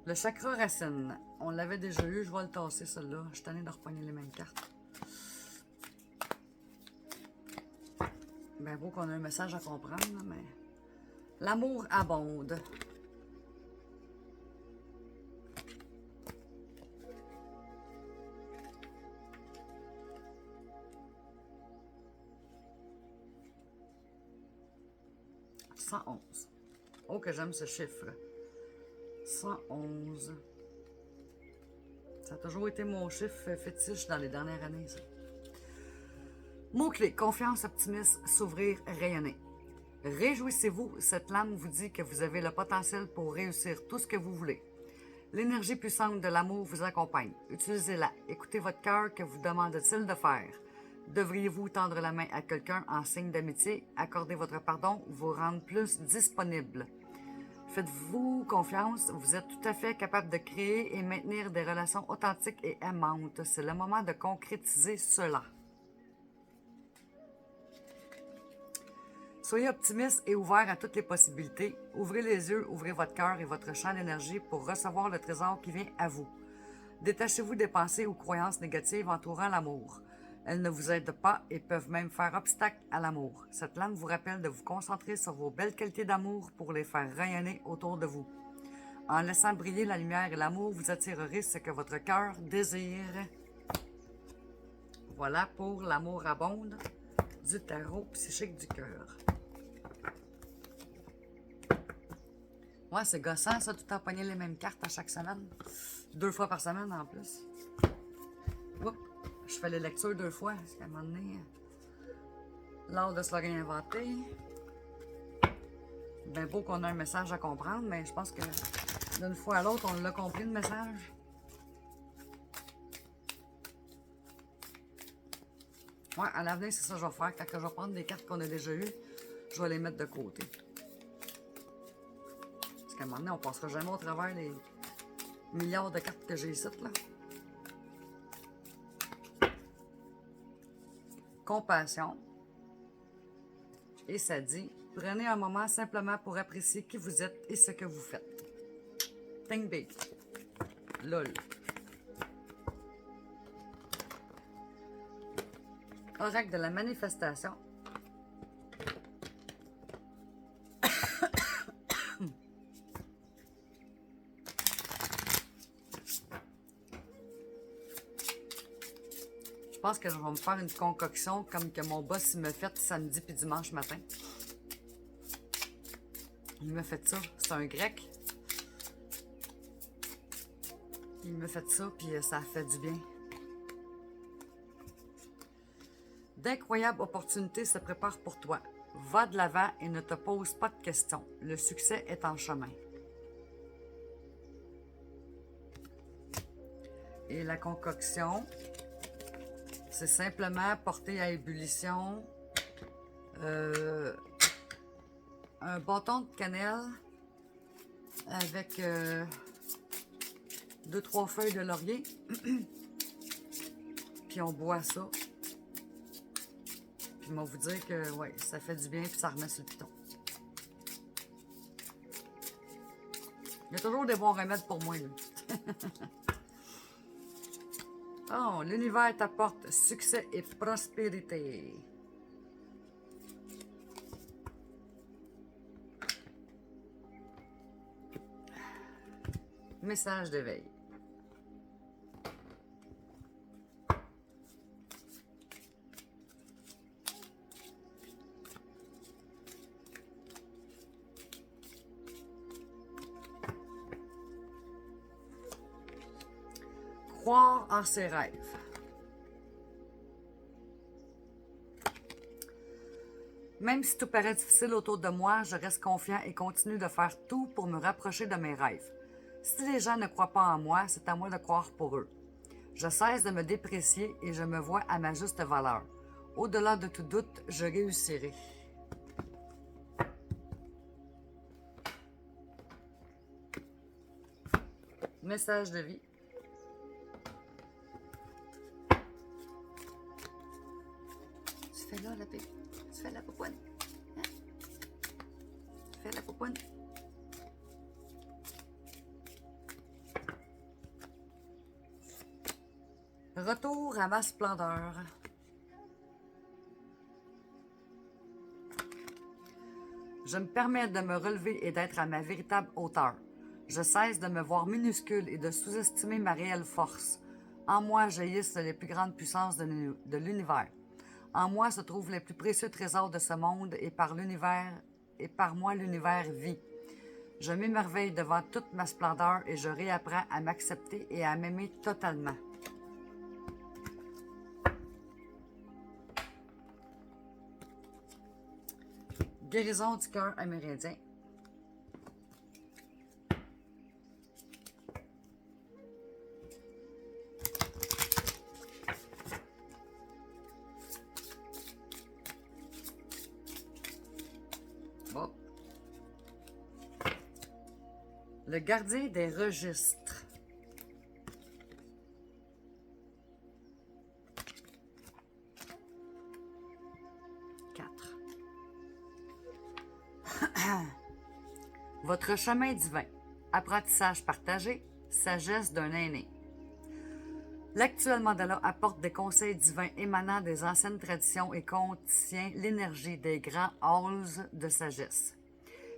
Le chakra racine. On l'avait déjà eu, je vais le tasser, celui-là. Je suis tannée de repogner les mêmes cartes. Ben beau qu'on a un message à comprendre, mais... L'amour abonde. « 111. Oh, que j'aime ce chiffre. 111. Ça a toujours été mon chiffre fétiche dans les dernières années, ça. Mots-clés. Confiance, optimisme, s'ouvrir, rayonner. Réjouissez-vous, cette lame vous dit que vous avez le potentiel pour réussir tout ce que vous voulez. L'énergie puissante de l'amour vous accompagne. Utilisez-la. Écoutez votre cœur, que vous demande-t-il de faire? Devriez-vous tendre la main à quelqu'un en signe d'amitié, accorder votre pardon, vous rendre plus disponible? Faites-vous confiance, vous êtes tout à fait capable de créer et maintenir des relations authentiques et aimantes. C'est le moment de concrétiser cela. Soyez optimiste et ouvert à toutes les possibilités. Ouvrez les yeux, ouvrez votre cœur et votre champ d'énergie pour recevoir le trésor qui vient à vous. Détachez-vous des pensées ou croyances négatives entourant l'amour. Elles ne vous aident pas et peuvent même faire obstacle à l'amour. Cette lame vous rappelle de vous concentrer sur vos belles qualités d'amour pour les faire rayonner autour de vous. En laissant briller la lumière et l'amour, vous attirerez ce que votre cœur désire. Voilà pour l'amour abonde du tarot psychique du cœur. Ouais, c'est gossant, ça, tout empoigner les mêmes cartes à chaque semaine. 2 fois par semaine, en plus. Oups, je fais les lectures 2 fois, parce qu'à un moment donné, l'art de se le réinventer. Bien beau qu'on a un message à comprendre, mais je pense que d'une fois à l'autre, on l'a compris, le message. Ouais, à l'avenir, c'est ça que je vais faire. Quand je vais prendre des cartes qu'on a déjà eues, je vais les mettre de côté. Parce qu'à un moment donné, on ne passera jamais au travers les milliards de cartes que j'ai ici, là. Compassion. Et ça dit, prenez un moment simplement pour apprécier qui vous êtes et ce que vous faites. Think big. LOL. Oracle de la manifestation. Je pense que je vais me faire une concoction comme que mon boss me fait samedi puis dimanche matin. Il me fait ça. C'est un grec. Il me fait ça puis ça a fait du bien. D'incroyables opportunités se préparent pour toi. Va de l'avant et ne te pose pas de questions. Le succès est en chemin. Et la concoction, c'est simplement porter à ébullition un bâton de cannelle avec 2-3 feuilles de laurier. Puis on boit ça. Puis je vais vous dire que ouais, ça fait du bien puis ça remet sur le piton. Il y a toujours des bons remèdes pour moi, là. Oh, l'univers t'apporte succès et prospérité. Message d'éveil. Croire en ses rêves. Même si tout paraît difficile autour de moi, je reste confiant et continue de faire tout pour me rapprocher de mes rêves. Si les gens ne croient pas en moi, c'est à moi de croire pour eux. Je cesse de me déprécier et je me vois à ma juste valeur. Au-delà de tout doute, je réussirai. Message de vie. Tu fais là, la bébé. Tu fais la poupoune. Hein? Tu fais la poupoune. Retour à ma splendeur. Je me permets de me relever et d'être à ma véritable hauteur. Je cesse de me voir minuscule et de sous-estimer ma réelle force. En moi jaillissent les plus grandes puissances de l'univers. En moi se trouvent les plus précieux trésors de ce monde et par moi l'univers vit. Je m'émerveille devant toute ma splendeur et je réapprends à m'accepter et à m'aimer totalement. Guérison du cœur amérindien. Bon. Le gardien des registres. Votre chemin divin, apprentissage partagé, sagesse d'un aîné. L'actuel mandala apporte des conseils divins émanant des anciennes traditions et contient l'énergie des grands halls de sagesse.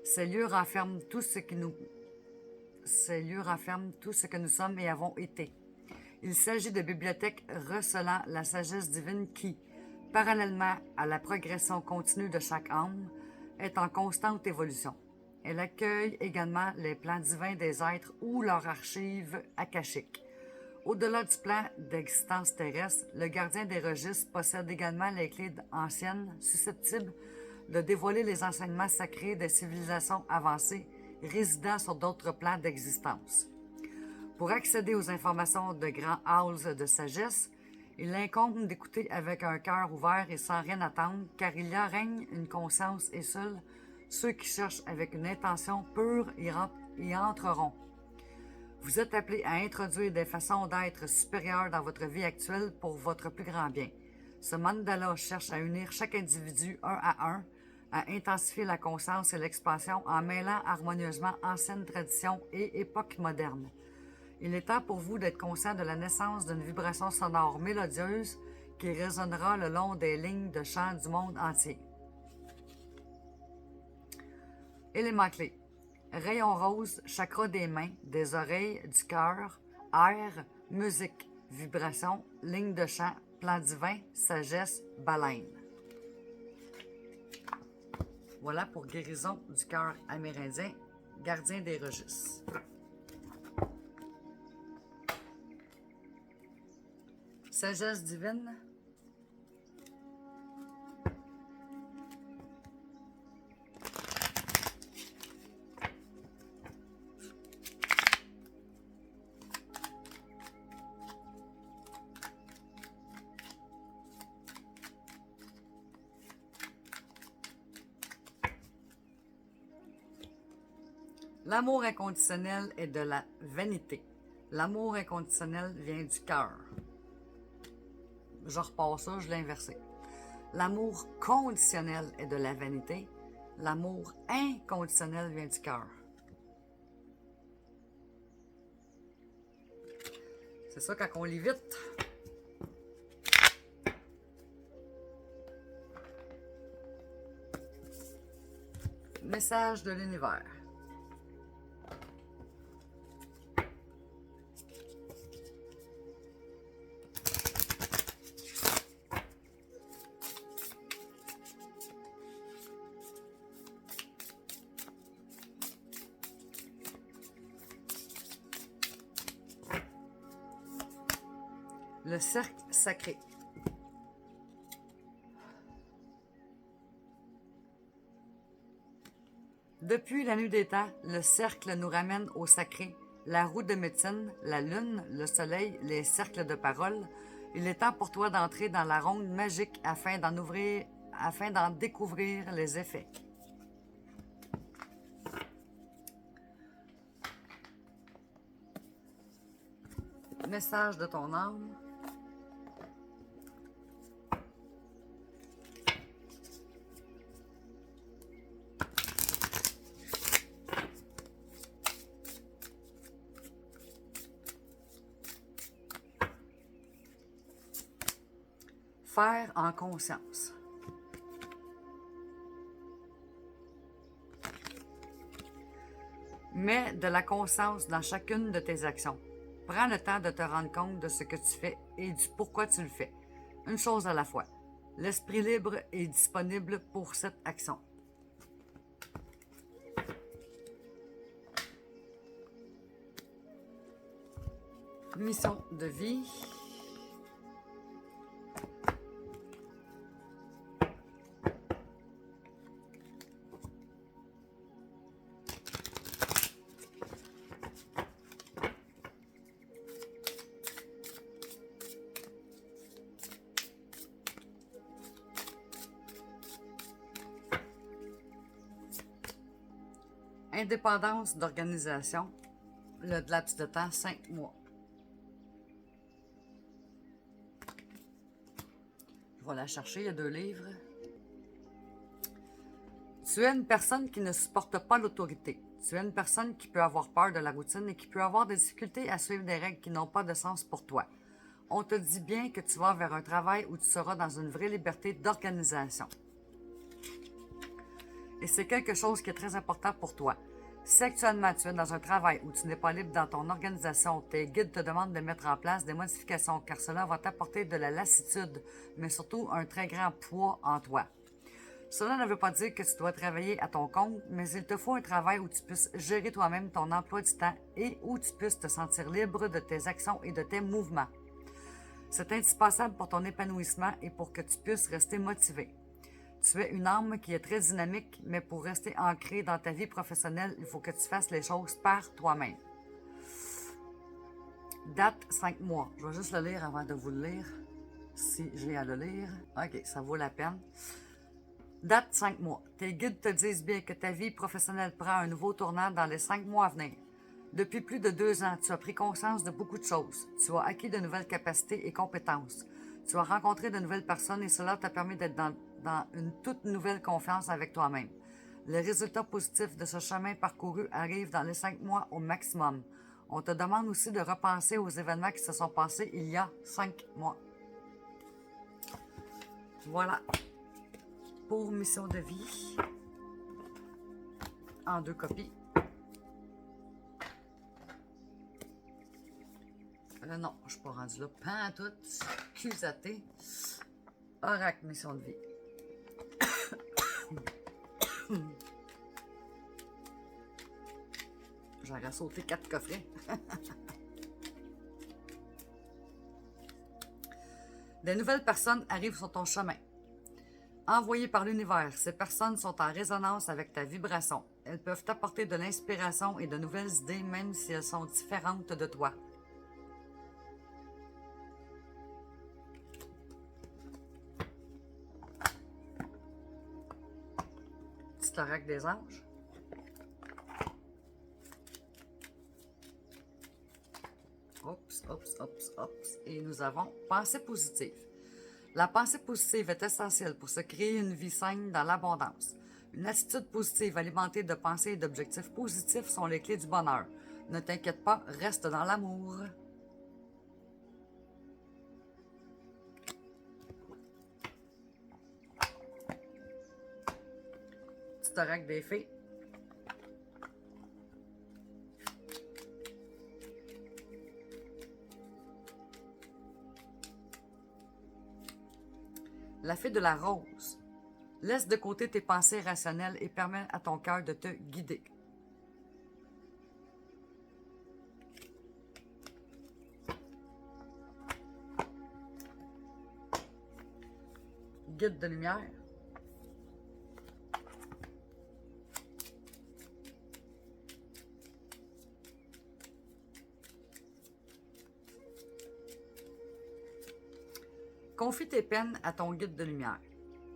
Ces lieux renferment tout ce que nous sommes et avons été. Il s'agit de bibliothèques recelant la sagesse divine qui, parallèlement à la progression continue de chaque âme, est en constante évolution. Elle accueille également les plans divins des êtres ou leurs archives akashiques. Au-delà du plan d'existence terrestre, le gardien des registres possède également les clés anciennes susceptibles de dévoiler les enseignements sacrés des civilisations avancées résidant sur d'autres plans d'existence. Pour accéder aux informations de grands halls de sagesse, il incombe d'écouter avec un cœur ouvert et sans rien attendre, car il y a règne une conscience et seuls ceux qui cherchent avec une intention pure y entreront. Vous êtes appelés à introduire des façons d'être supérieures dans votre vie actuelle pour votre plus grand bien. Ce mandala cherche à unir chaque individu un à un, à intensifier la conscience et l'expansion en mêlant harmonieusement anciennes traditions et époques modernes. Il est temps pour vous d'être conscient de la naissance d'une vibration sonore mélodieuse qui résonnera le long des lignes de chant du monde entier. Éléments clés. Rayon rose, chakra des mains, des oreilles, du cœur, air, musique, vibration, ligne de chant, plan divin, sagesse, baleine. Voilà pour guérison du cœur amérindien, gardien des registres. Sagesse divine. L'amour inconditionnel est de la vanité. L'amour inconditionnel vient du cœur. Je repars ça, je l'ai inversé. L'amour conditionnel est de la vanité. L'amour inconditionnel vient du cœur. C'est ça quand on lit vite. Message de l'univers. Le cercle sacré. Depuis la nuit des temps, le cercle nous ramène au sacré. La roue de médecine, la lune, le soleil, les cercles de parole. Il est temps pour toi d'entrer dans la ronde magique afin d'en découvrir les effets. Message de ton âme. Faire en conscience. Mets de la conscience dans chacune de tes actions. Prends le temps de te rendre compte de ce que tu fais et du pourquoi tu le fais. Une chose à la fois. L'esprit libre est disponible pour cette action. Mission de vie. Indépendance d'organisation. Le laps de temps, 5 mois. Je vais la chercher, il y a 2 livres. Tu es une personne qui ne supporte pas l'autorité. Tu es une personne qui peut avoir peur de la routine et qui peut avoir des difficultés à suivre des règles qui n'ont pas de sens pour toi. On te dit bien que tu vas vers un travail où tu seras dans une vraie liberté d'organisation. Et c'est quelque chose qui est très important pour toi. Si actuellement tu es dans un travail où tu n'es pas libre dans ton organisation, tes guides te demandent de mettre en place des modifications car cela va t'apporter de la lassitude, mais surtout un très grand poids en toi. Cela ne veut pas dire que tu dois travailler à ton compte, mais il te faut un travail où tu puisses gérer toi-même ton emploi du temps et où tu puisses te sentir libre de tes actions et de tes mouvements. C'est indispensable pour ton épanouissement et pour que tu puisses rester motivé. Tu es une âme qui est très dynamique, mais pour rester ancrée dans ta vie professionnelle, il faut que tu fasses les choses par toi-même. Date 5 mois. Je vais juste le lire avant de vous le lire, si j'ai à le lire. OK, ça vaut la peine. Date 5 mois. Tes guides te disent bien que ta vie professionnelle prend un nouveau tournant dans les 5 mois à venir. Depuis plus de 2 ans, tu as pris conscience de beaucoup de choses. Tu as acquis de nouvelles capacités et compétences. Tu as rencontré de nouvelles personnes et cela t'a permis d'être dans une toute nouvelle confiance avec toi-même. Les résultats positifs de ce chemin parcouru arrivent dans les 5 mois au maximum. On te demande aussi de repenser aux événements qui se sont passés il y a 5 mois. Voilà. Pour mission de vie. En 2 copies. Non, je ne suis pas rendue là. Pantoute, cusaté. Oracle, mission de vie. J'aurais sauté 4 coffrets. Des nouvelles personnes arrivent sur ton chemin. Envoyées par l'univers, ces personnes sont en résonance avec ta vibration. Elles peuvent t'apporter de l'inspiration et de nouvelles idées, même si elles sont différentes de toi. Petit oracle des anges. Et nous avons pensée positive. La pensée positive est essentielle pour se créer une vie saine dans l'abondance. Une attitude positive alimentée de pensées et d'objectifs positifs sont les clés du bonheur. Ne t'inquiète pas, reste dans l'amour. Petit oracle des fées. La fée de la rose. Laisse de côté tes pensées rationnelles et permets à ton cœur de te guider. Guide de lumière. Confie tes peines à ton guide de lumière.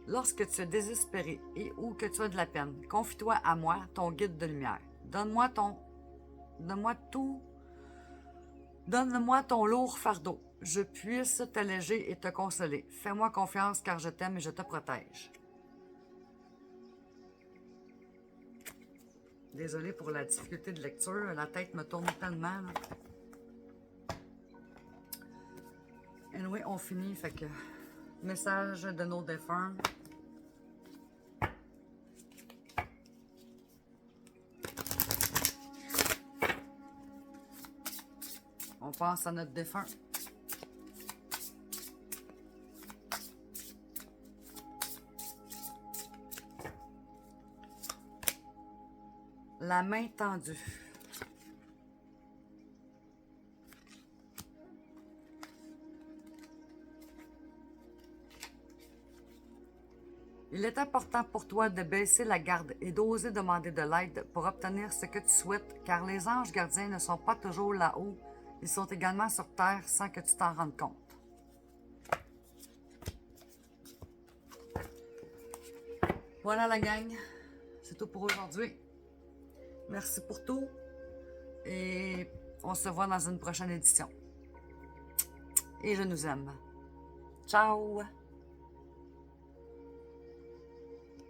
Lorsque tu es désespéré et ou que tu as de la peine, confie-toi à moi, ton guide de lumière. Donne-moi ton lourd fardeau. Je puisse t'alléger et te consoler. Fais-moi confiance car je t'aime et je te protège. Désolée pour la difficulté de lecture, la tête me tourne tellement. Là. Anyway, on finit, fait que message de nos défunts. On pense à notre défunt. La main tendue. Il est important pour toi de baisser la garde et d'oser demander de l'aide pour obtenir ce que tu souhaites, car les anges gardiens ne sont pas toujours là-haut, ils sont également sur Terre sans que tu t'en rendes compte. Voilà la gang, c'est tout pour aujourd'hui. Merci pour tout et on se voit dans une prochaine édition. Et je nous aime. Ciao!